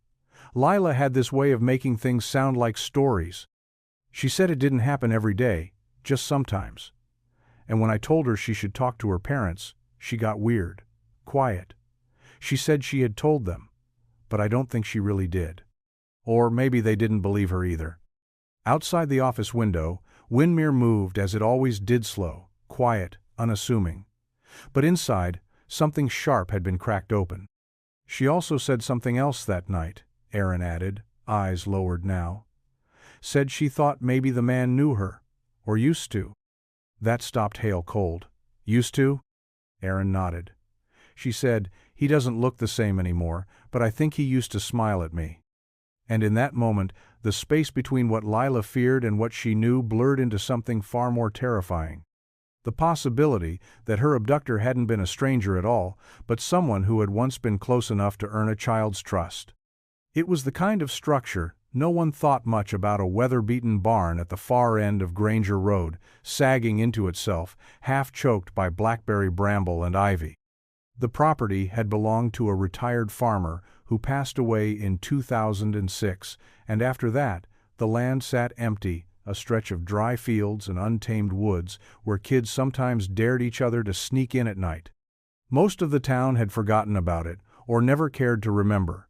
Lila had this way of making things sound like stories. She said it didn't happen every day, just sometimes. And when I told her she should talk to her parents, she got weird, quiet. She said she had told them, but I don't think she really did. Or maybe they didn't believe her either. Outside the office window, Windermere moved as it always did, slow, quiet, unassuming. But inside, something sharp had been cracked open. She also said something else that night, Erin added, eyes lowered now. Said she thought maybe the man knew her, or used to. That stopped Hale cold. Used to? Erin nodded. She said, he doesn't look the same anymore, but I think he used to smile at me. And in that moment, the space between what Lila feared and what she knew blurred into something far more terrifying. The possibility that her abductor hadn't been a stranger at all, but someone who had once been close enough to earn a child's trust. It was the kind of structure no one thought much about, a weather-beaten barn at the far end of Granger Road, sagging into itself, half-choked by blackberry bramble and ivy. The property had belonged to a retired farmer who passed away in 2006, and after that, the land sat empty, a stretch of dry fields and untamed woods where kids sometimes dared each other to sneak in at night. Most of the town had forgotten about it, or never cared to remember.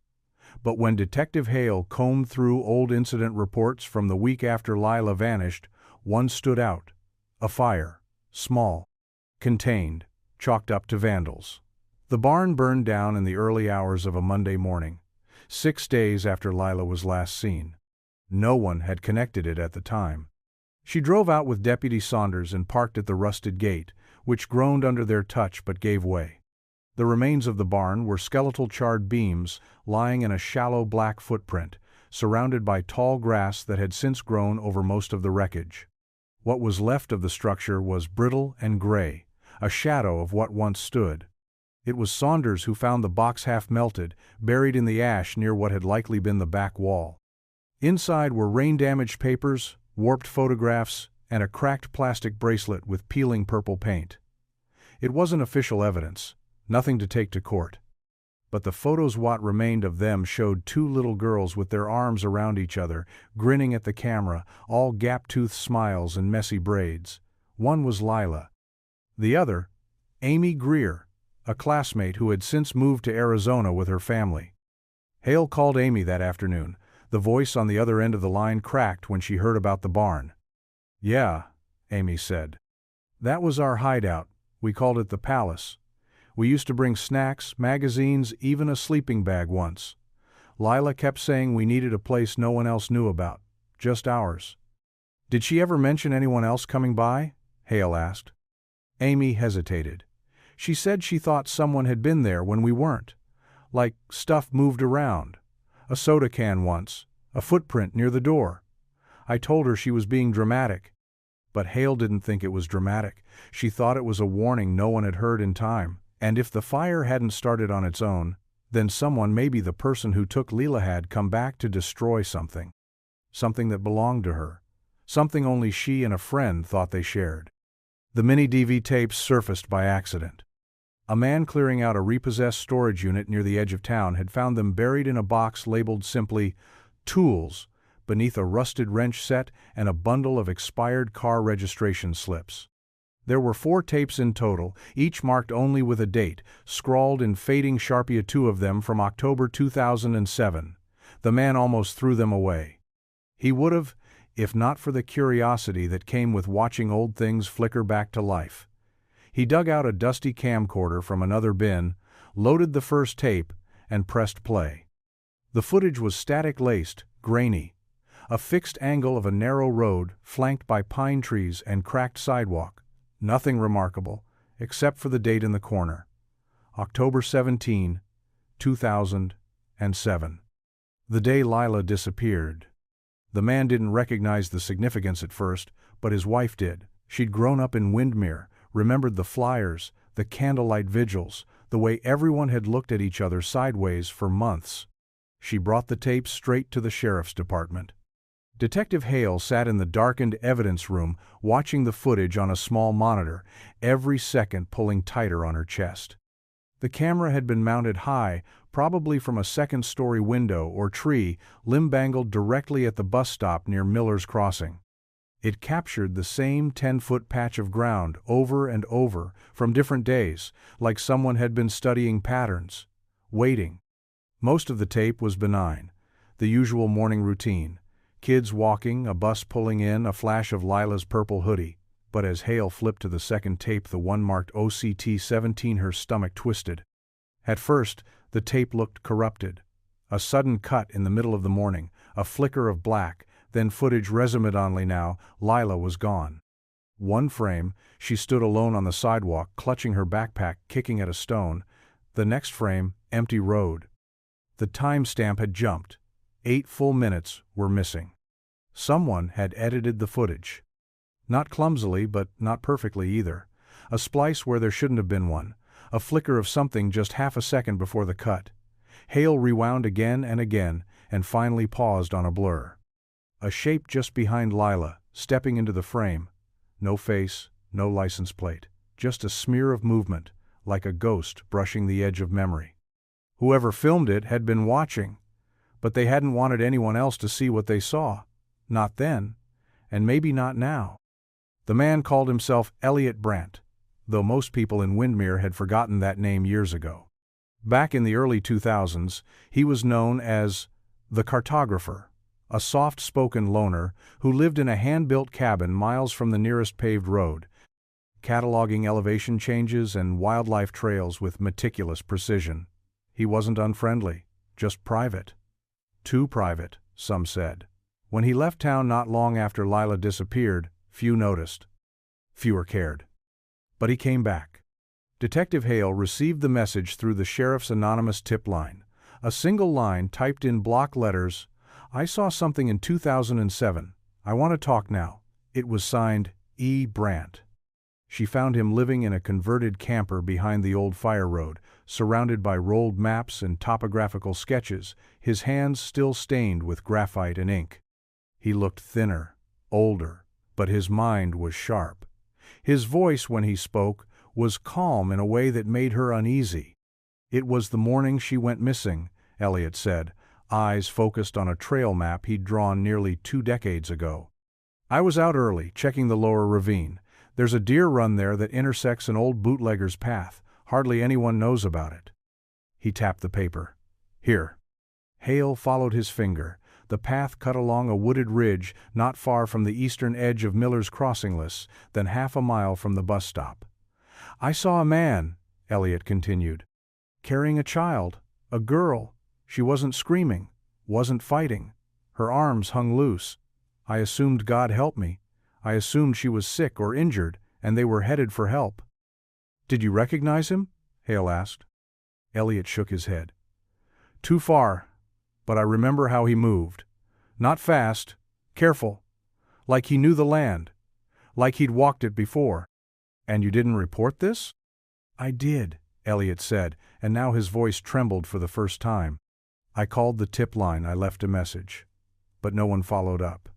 But when Detective Hale combed through old incident reports from the week after Lila vanished, one stood out. A fire. Small. Contained. Chalked up to vandals. The barn burned down in the early hours of a Monday morning, 6 days after Lila was last seen. No one had connected it at the time. She drove out with Deputy Saunders and parked at the rusted gate, which groaned under their touch but gave way. The remains of the barn were skeletal charred beams lying in a shallow black footprint, surrounded by tall grass that had since grown over most of the wreckage. What was left of the structure was brittle and gray, a shadow of what once stood. It was Saunders who found the box half melted, buried in the ash near what had likely been the back wall. Inside were rain-damaged papers, warped photographs, and a cracked plastic bracelet with peeling purple paint. It wasn't official evidence. Nothing to take to court. But the photos what remained of them showed 2 little girls with their arms around each other, grinning at the camera, all gap-toothed smiles and messy braids. One was Lila. The other, Amy Greer, a classmate who had since moved to Arizona with her family. Hale called Amy that afternoon. The voice on the other end of the line cracked when she heard about the barn. Yeah, Amy said. That was our hideout. We called it the Palace. We used to bring snacks, magazines, even a sleeping bag once. Lila kept saying we needed a place no one else knew about, just ours. Did she ever mention anyone else coming by? Hale asked. Amy hesitated. She said she thought someone had been there when we weren't. Like stuff moved around. A soda can once, A footprint near the door. I told her she was being dramatic. But Hale didn't think it was dramatic. She thought it was a warning no one had heard in time. And if the fire hadn't started on its own, then someone, maybe the person who took Leela, had come back to destroy something. Something that belonged to her. Something only she and a friend thought they shared. The mini-DV tapes surfaced by accident. A man clearing out a repossessed storage unit near the edge of town had found them buried in a box labeled simply, "Tools," beneath a rusted wrench set and a bundle of expired car registration slips. There were 4 tapes in total, each marked only with a date, scrawled in fading Sharpie, 2 of them from October 2007. The man almost threw them away. He would have, if not for the curiosity that came with watching old things flicker back to life. He dug out a dusty camcorder from another bin, loaded the first tape, and pressed play. The footage was static-laced, grainy. A fixed angle of a narrow road, flanked by pine trees and cracked sidewalk. Nothing remarkable, except for the date in the corner. October 17, 2007. The day Leela disappeared. The man didn't recognize the significance at first, but his wife did. She'd grown up in Windermere, remembered the flyers, the candlelight vigils, the way everyone had looked at each other sideways for months. She brought the tapes straight to the sheriff's department. Detective Hale sat in the darkened evidence room, watching the footage on a small monitor, every second pulling tighter on her chest. The camera had been mounted high, probably from a second-story window or tree, limb-bangled directly at the bus stop near Miller's Crossing. It captured the same 10-foot patch of ground over and over, from different days, like someone had been studying patterns, waiting. Most of the tape was benign, the usual morning routine. Kids walking, a bus pulling in, a flash of Lila's purple hoodie. But as Hale flipped to the second tape, the one marked OCT-17, her stomach twisted. At first, the tape looked corrupted. A sudden cut in the middle of the morning, a flicker of black, then footage resumed only now. Leela was gone. One frame, she stood alone on the sidewalk, clutching her backpack, kicking at a stone. The next frame, empty road. The timestamp had jumped. 8 full minutes were missing. Someone had edited the footage. Not clumsily, but not perfectly either. A splice where there shouldn't have been one. A flicker of something just half a second before the cut. Hale rewound again and again, and finally paused on a blur. A shape just behind Leela, stepping into the frame. No face, no license plate. Just a smear of movement, like a ghost brushing the edge of memory. Whoever filmed it had been watching, but they hadn't wanted anyone else to see what they saw. Not then, and maybe not now. The man called himself Elliot Brandt, though most people in Windermere had forgotten that name years ago. Back in the early 2000s, he was known as the Cartographer, a soft-spoken loner who lived in a hand-built cabin miles from the nearest paved road, cataloging elevation changes and wildlife trails with meticulous precision. He wasn't unfriendly, just private. Too private, some said. When he left town not long after Leela disappeared, few noticed. Fewer cared. But he came back. Detective Hale received the message through the sheriff's anonymous tip line. A single line typed in block letters, "I saw something in 2007. I want to talk now." It was signed, E. Brandt. She found him living in a converted camper behind the old fire road, surrounded by rolled maps and topographical sketches, his hands still stained with graphite and ink. He looked thinner, older, but his mind was sharp. His voice, when he spoke, was calm in a way that made her uneasy. "It was the morning she went missing," Elliot said, eyes focused on a trail map he'd drawn nearly 2 decades ago. "I was out early, checking the lower ravine. There's a deer run there that intersects an old bootlegger's path. Hardly anyone knows about it." He tapped the paper. "Here." Hale followed his finger. The path cut along a wooded ridge not far from the eastern edge of Miller's Crossing, less than half a mile from the bus stop. "I saw a man," Elliot continued, "carrying a child, a girl. She wasn't screaming, wasn't fighting. Her arms hung loose. I assumed, God help me, I assumed she was sick or injured, and they were headed for help." "Did you recognize him?" Hale asked. Elliot shook his head. "Too far, but I remember how he moved. Not fast, careful, like he knew the land, like he'd walked it before. And you didn't report this? I did, Elliot said, and now his voice trembled for the first time. I called the tip line, I left a message. But no one followed up.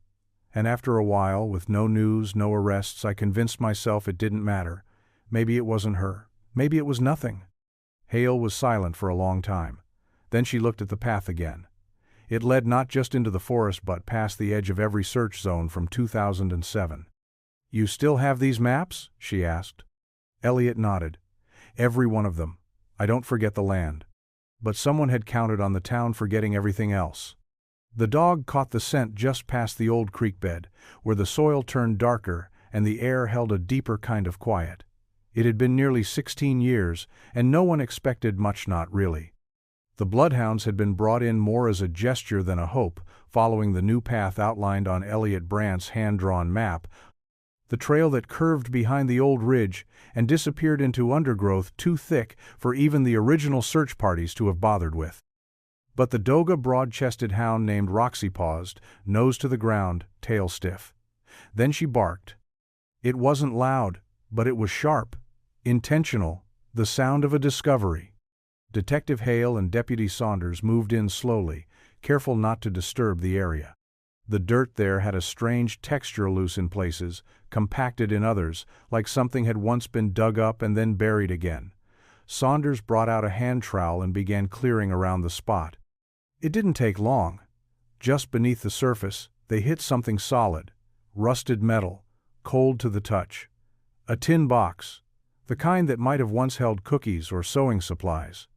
And after a while, with no news, no arrests, I convinced myself it didn't matter. Maybe it wasn't her. Maybe it was nothing. Hale was silent for a long time. Then she looked at the path again. It led not just into the forest but past the edge of every search zone from 2007. You still have these maps? She asked. Elliot nodded. Every one of them. I don't forget the land. But someone had counted on the town forgetting everything else. The dog caught the scent just past the old creek bed, where the soil turned darker and the air held a deeper kind of quiet. It had been nearly 16 years, and no one expected much, not really. The bloodhounds had been brought in more as a gesture than a hope, following the new path outlined on Elliot Brandt's hand-drawn map, the trail that curved behind the old ridge and disappeared into undergrowth too thick for even the original search parties to have bothered with. But the Doga broad-chested hound named Roxy paused, nose to the ground, tail stiff. Then she barked. It wasn't loud, but it was sharp, intentional, the sound of a discovery. Detective Hale and Deputy Saunders moved in slowly, careful not to disturb the area. The dirt there had a strange texture, loose in places, compacted in others, like something had once been dug up and then buried again. Saunders brought out a hand trowel and began clearing around the spot. It didn't take long. Just beneath the surface, they hit something solid, rusted metal, cold to the touch. A tin box, the kind that might have once held cookies or sewing supplies.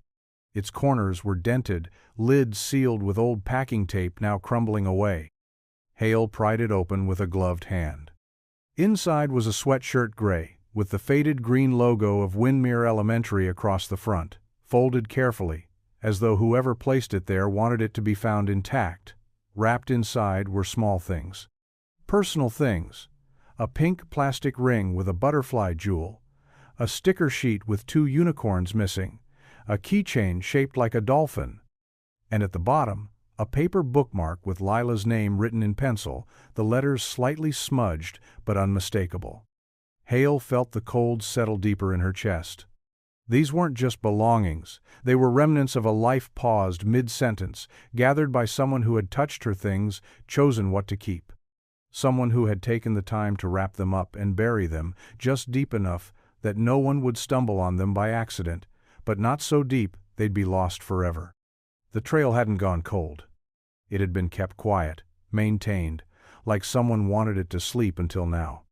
Its corners were dented, lids sealed with old packing tape now crumbling away. Hale pried it open with a gloved hand. Inside was a sweatshirt gray, with the faded green logo of Windmere Elementary across the front, folded carefully, as though whoever placed it there wanted it to be found intact. Wrapped inside were small things. Personal things. A pink plastic ring with a butterfly jewel, a sticker sheet with 2 unicorns missing, a keychain shaped like a dolphin, and at the bottom, a paper bookmark with Lila's name written in pencil, the letters slightly smudged but unmistakable. Hale felt the cold settle deeper in her chest. These weren't just belongings, they were remnants of a life paused mid-sentence, gathered by someone who had touched her things, chosen what to keep. Someone who had taken the time to wrap them up and bury them, just deep enough that no one would stumble on them by accident, but not so deep they'd be lost forever. The trail hadn't gone cold. It had been kept quiet, maintained, like someone wanted it to sleep until now.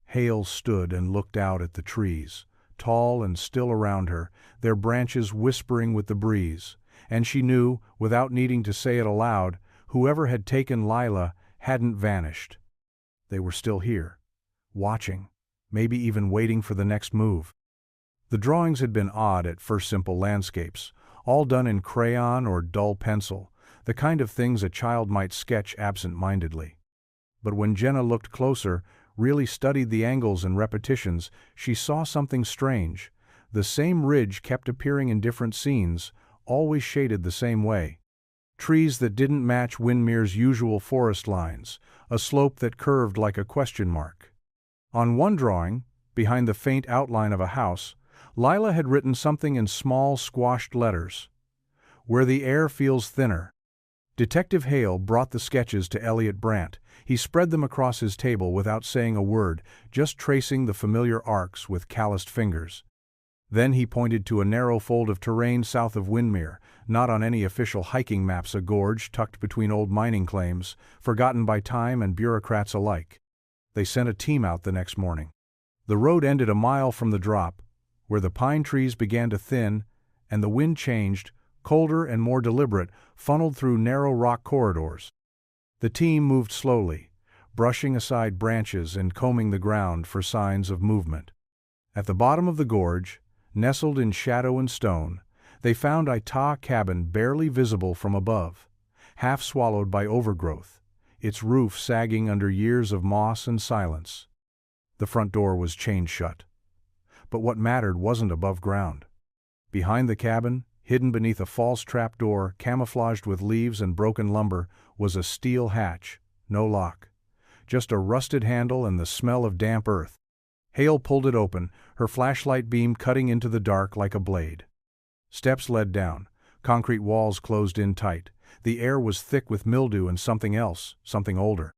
Hale stood and looked out at the trees, tall and still around her, their branches whispering with the breeze, and she knew, without needing to say it aloud, whoever had taken Lila hadn't vanished. They were still here, watching, maybe even waiting for the next move. The drawings had been odd at first, simple landscapes, all done in crayon or dull pencil, the kind of things a child might sketch absent-mindedly. But when Jenna looked closer, really studied the angles and repetitions, she saw something strange. The same ridge kept appearing in different scenes, always shaded the same way. Trees that didn't match Windmere's usual forest lines, a slope that curved like a question mark. On one drawing, behind the faint outline of a house, Lila had written something in small, squashed letters. Where the air feels thinner. Detective Hale brought the sketches to Elliot Brandt. He spread them across his table without saying a word, just tracing the familiar arcs with calloused fingers. Then he pointed to a narrow fold of terrain south of Windmere, not on any official hiking maps, a gorge tucked between old mining claims, forgotten by time and bureaucrats alike. They sent a team out the next morning. The road ended a mile from the drop, where the pine trees began to thin, and the wind changed, colder and more deliberate, funneled through narrow rock corridors. The team moved slowly, brushing aside branches and combing the ground for signs of movement. At the bottom of the gorge, nestled in shadow and stone, they found a tah cabin barely visible from above, half swallowed by overgrowth, its roof sagging under years of moss and silence. The front door was chained shut. But what mattered wasn't above ground. Behind the cabin, Hidden beneath a false trapdoor, camouflaged with leaves and broken lumber, was a steel hatch, no lock. Just a rusted handle and the smell of damp earth. Hale pulled it open, her flashlight beam cutting into the dark like a blade. Steps led down. Concrete walls closed in tight. The air was thick with mildew and something else, something older.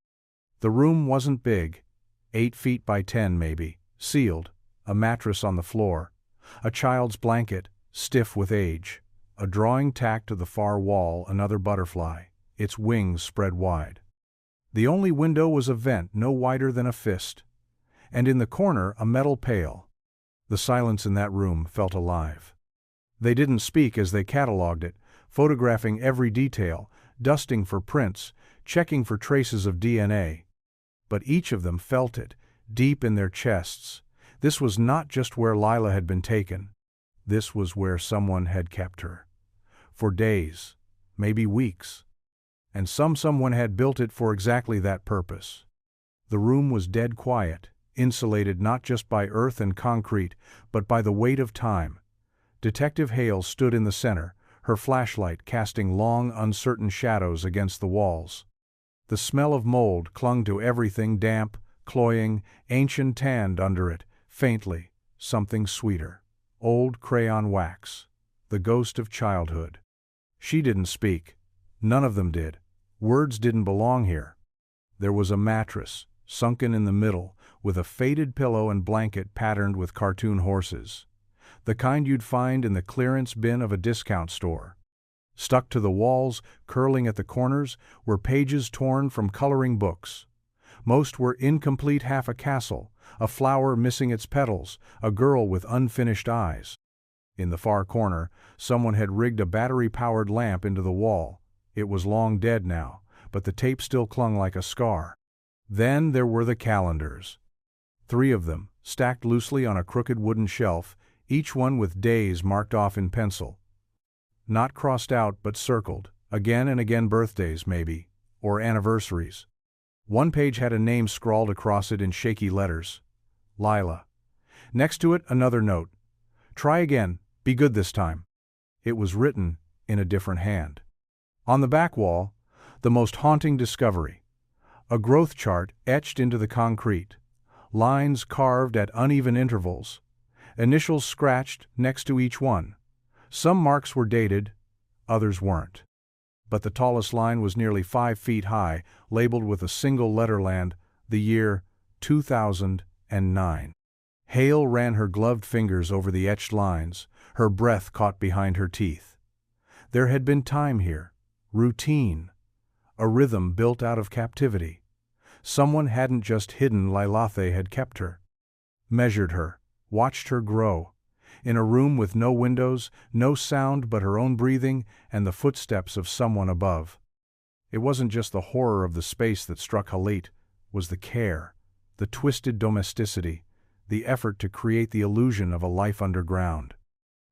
The room wasn't big, 8 feet by 10 maybe, sealed, a mattress on the floor, a child's blanket, stiff with age, a drawing tacked to the far wall, another butterfly, its wings spread wide. The only window was a vent no wider than a fist, and in the corner a metal pail. The silence in that room felt alive. They didn't speak as they catalogued it, photographing every detail, dusting for prints, checking for traces of DNA. But each of them felt it, deep in their chests. This was not just where Lila had been taken. This was where someone had kept her. For days, maybe weeks. And someone had built it for exactly that purpose. The room was dead quiet, insulated not just by earth and concrete, but by the weight of time. Detective Hale stood in the center, her flashlight casting long, uncertain shadows against the walls. The smell of mold clung to everything, damp, cloying, ancient, tanned under it, faintly, something sweeter. Old crayon wax. The ghost of childhood. She didn't speak. None of them did. Words didn't belong here. There was a mattress, sunken in the middle, with a faded pillow and blanket patterned with cartoon horses. The kind you'd find in the clearance bin of a discount store. Stuck to the walls, curling at the corners, were pages torn from coloring books. Most were incomplete, half a castle, a flower missing its petals, a girl with unfinished eyes. In the far corner, someone had rigged a battery-powered lamp into the wall. It was long dead now, but the tape still clung like a scar. Then there were the calendars. 3 of them, stacked loosely on a crooked wooden shelf, each one with days marked off in pencil. Not crossed out but circled, again and again, birthdays maybe, or anniversaries. One page had a name scrawled across it in shaky letters. Lila. Next to it, another note. Try again, be good this time. It was written in a different hand. On the back wall, the most haunting discovery. A growth chart etched into the concrete. Lines carved at uneven intervals. Initials scratched next to each one. Some marks were dated, others weren't. But the tallest line was nearly 5 feet high, labeled with a single letterland, the year 2009. Hale ran her gloved fingers over the etched lines, her breath caught behind her teeth. There had been time here, routine, a rhythm built out of captivity. Someone hadn't just hidden Lila, they had kept her. Measured her, watched her grow. In a room with no windows, no sound but her own breathing and the footsteps of someone above. It wasn't just the horror of the space that struck Halit, was the care, the twisted domesticity, the effort to create the illusion of a life underground.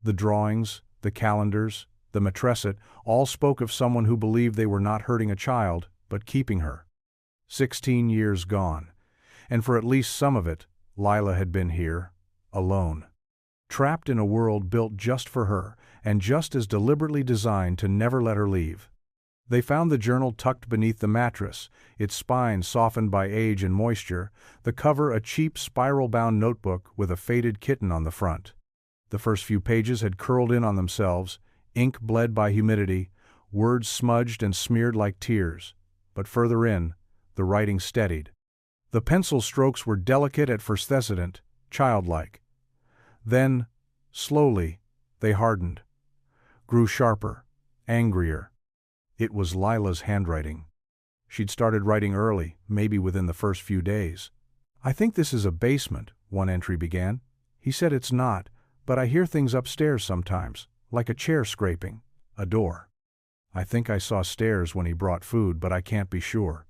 The drawings, the calendars, the matresset, all spoke of someone who believed they were not hurting a child, but keeping her. 16 years gone, and for at least some of it, Lila had been here, alone. Trapped in a world built just for her, and just as deliberately designed to never let her leave. They found the journal tucked beneath the mattress, its spine softened by age and moisture, the cover a cheap spiral-bound notebook with a faded kitten on the front. The first few pages had curled in on themselves, ink bled by humidity, words smudged and smeared like tears, but further in, the writing steadied. The pencil strokes were delicate at first, hesitant, childlike. Then, slowly, they hardened, grew sharper, angrier. It was Lila's handwriting. She'd started writing early, maybe within the first few days. I think this is a basement, one entry began. He said it's not, but I hear things upstairs sometimes, like a chair scraping, a door. I think I saw stairs when he brought food, but I can't be sure.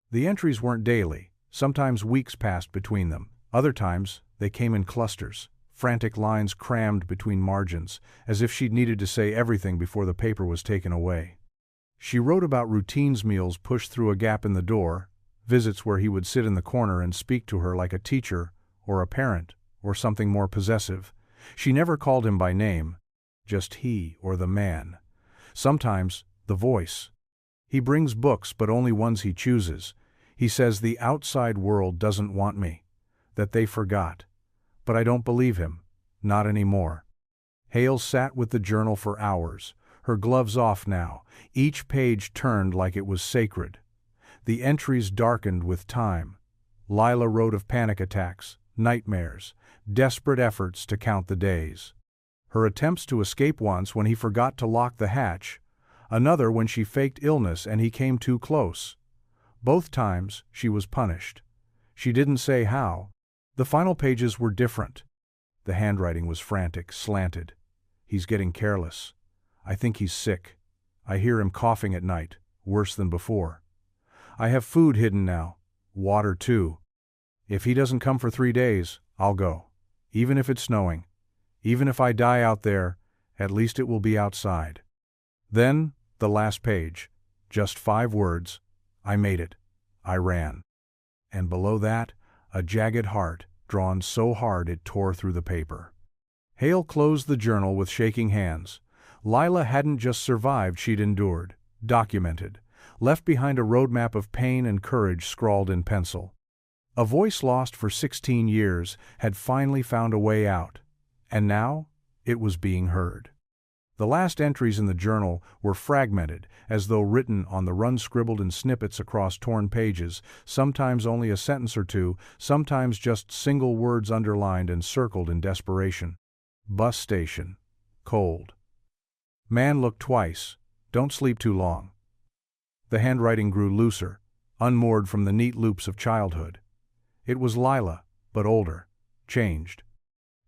The entries weren't daily. Sometimes weeks passed between them. Other times, they came in clusters. Frantic lines crammed between margins, as if she'd needed to say everything before the paper was taken away. She wrote about routines, meals pushed through a gap in the door, visits where he would sit in the corner and speak to her like a teacher, or a parent, or something more possessive. She never called him by name, just he or the man. Sometimes, the voice. He brings books, but only ones he chooses. He says the outside world doesn't want me, that they forgot. But I don't believe him, not anymore. Hale sat with the journal for hours, her gloves off now, each page turned like it was sacred. The entries darkened with time. Lila wrote of panic attacks, nightmares, desperate efforts to count the days. Her attempts to escape once when he forgot to lock the hatch, another when she faked illness and he came too close. Both times, she was punished. She didn't say how. The final pages were different. The handwriting was frantic, slanted. He's getting careless. I think he's sick. I hear him coughing at night, worse than before. I have food hidden now. Water too. If he doesn't come for 3 days, I'll go. Even if it's snowing. Even if I die out there, at least it will be outside. Then, the last page. Just 5 words. I made it. I ran. And below that, a jagged heart, drawn so hard it tore through the paper. Hale closed the journal with shaking hands. Lila hadn't just survived, she'd endured, documented, left behind a roadmap of pain and courage scrawled in pencil. A voice lost for 16 years had finally found a way out, and now it was being heard. The last entries in the journal were fragmented, as though written on the run, scribbled in snippets across torn pages, sometimes only a sentence or two, sometimes just single words underlined and circled in desperation. Bus station. Cold. Man looked twice. Don't sleep too long. The handwriting grew looser, unmoored from the neat loops of childhood. It was Lila, but older, changed.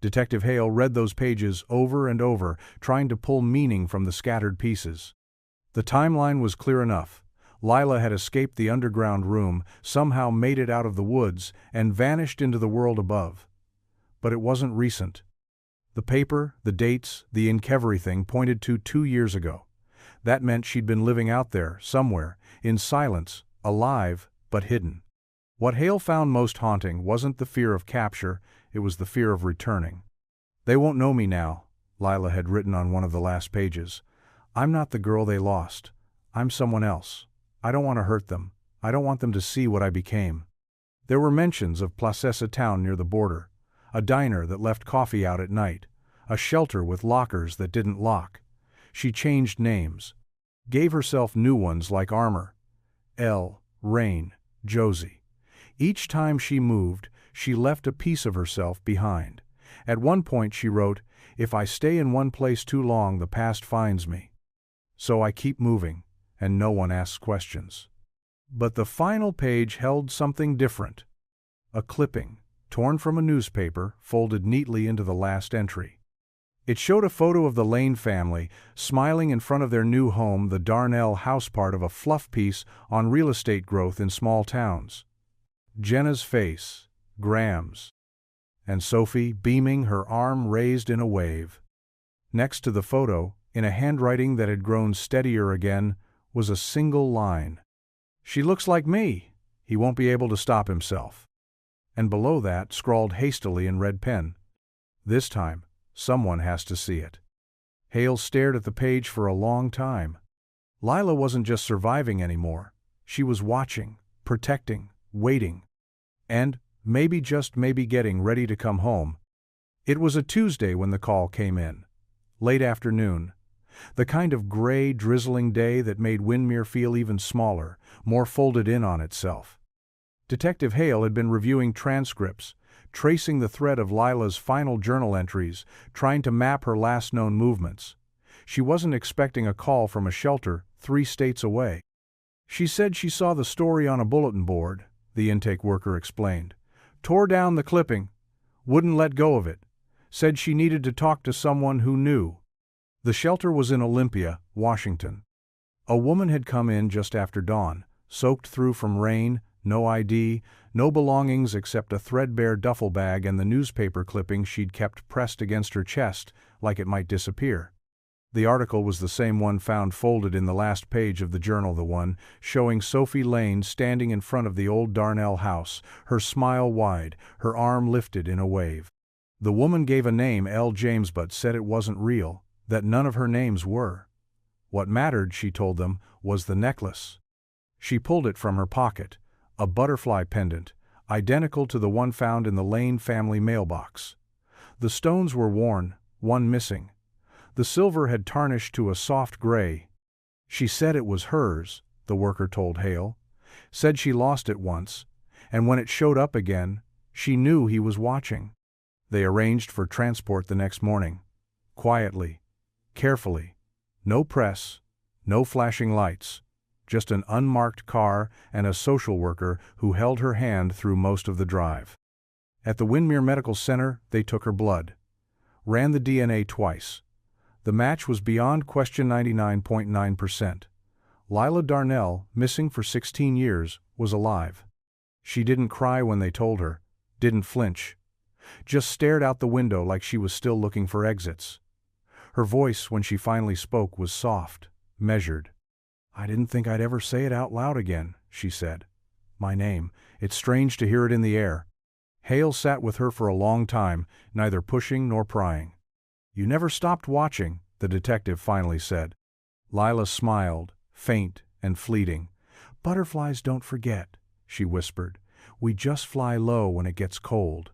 Detective Hale read those pages over and over, trying to pull meaning from the scattered pieces. The timeline was clear enough. Lila had escaped the underground room, somehow made it out of the woods, and vanished into the world above. But it wasn't recent. The paper, the dates, the everything pointed to 2 years ago. That meant she'd been living out there, somewhere, in silence, alive, but hidden. What Hale found most haunting wasn't the fear of capture, it was the fear of returning. They won't know me now, Lila had written on one of the last pages. I'm not the girl they lost. I'm someone else. I don't want to hurt them. I don't want them to see what I became. There were mentions of Placessa town near the border, a diner that left coffee out at night, a shelter with lockers that didn't lock. She changed names, gave herself new ones like armor. Elle, Rain, Josie. Each time she moved, she left a piece of herself behind. At one point she wrote, "If I stay in one place too long, the past finds me. So I keep moving, and no one asks questions." But the final page held something different. A clipping, torn from a newspaper, folded neatly into the last entry. It showed a photo of the Lane family, smiling in front of their new home, the Darnell house, part of a fluff piece on real estate growth in small towns. Jenna's face, Graham's, and Sophie beaming, her arm raised in a wave. Next to the photo, in a handwriting that had grown steadier again, was a single line. "She looks like me. He won't be able to stop himself." And below that, scrawled hastily in red pen, "This time, someone has to see it." Hale stared at the page for a long time. Lila wasn't just surviving anymore. She was watching, protecting, waiting. And, maybe just maybe, getting ready to come home. It was a Tuesday when the call came in. Late afternoon. The kind of gray, drizzling day that made Windermere feel even smaller, more folded in on itself. Detective Hale had been reviewing transcripts, tracing the thread of Lila's final journal entries, trying to map her last known movements. She wasn't expecting a call from a shelter 3 states away. "She said she saw the story on a bulletin board," the intake worker explained. "Tore down the clipping. Wouldn't let go of it. Said she needed to talk to someone who knew." The shelter was in Olympia, Washington. A woman had come in just after dawn, soaked through from rain, no ID, no belongings except a threadbare duffel bag and the newspaper clipping she'd kept pressed against her chest, like it might disappear. The article was the same one found folded in the last page of the journal, the one showing Sophie Lane standing in front of the old Darnell house, her smile wide, her arm lifted in a wave. The woman gave a name, L. James, but said it wasn't real. that none of her names were. What mattered, she told them, was the necklace. She pulled it from her pocket, a butterfly pendant, identical to the one found in the Lane family mailbox. The stones were worn, one missing. The silver had tarnished to a soft gray. She said it was hers, the worker told Hale. Said she lost it once, and when it showed up again, she knew he was watching. They arranged for transport the next morning. Quietly, carefully. No press, no flashing lights. Just an unmarked car and a social worker who held her hand through most of the drive. At the Windermere Medical Center, they took her blood. Ran the DNA twice. The match was beyond question 99.9%. Lila Darnell, missing for 16 years, was alive. She didn't cry when they told her, didn't flinch. Just stared out the window like she was still looking for exits. Her voice, when she finally spoke, was soft, measured. "I didn't think I'd ever say it out loud again," she said. "My name. It's strange to hear it in the air." Hale sat with her for a long time, neither pushing nor prying. "You never stopped watching," the detective finally said. Lila smiled, faint and fleeting. "Butterflies don't forget," she whispered. "We just fly low when it gets cold."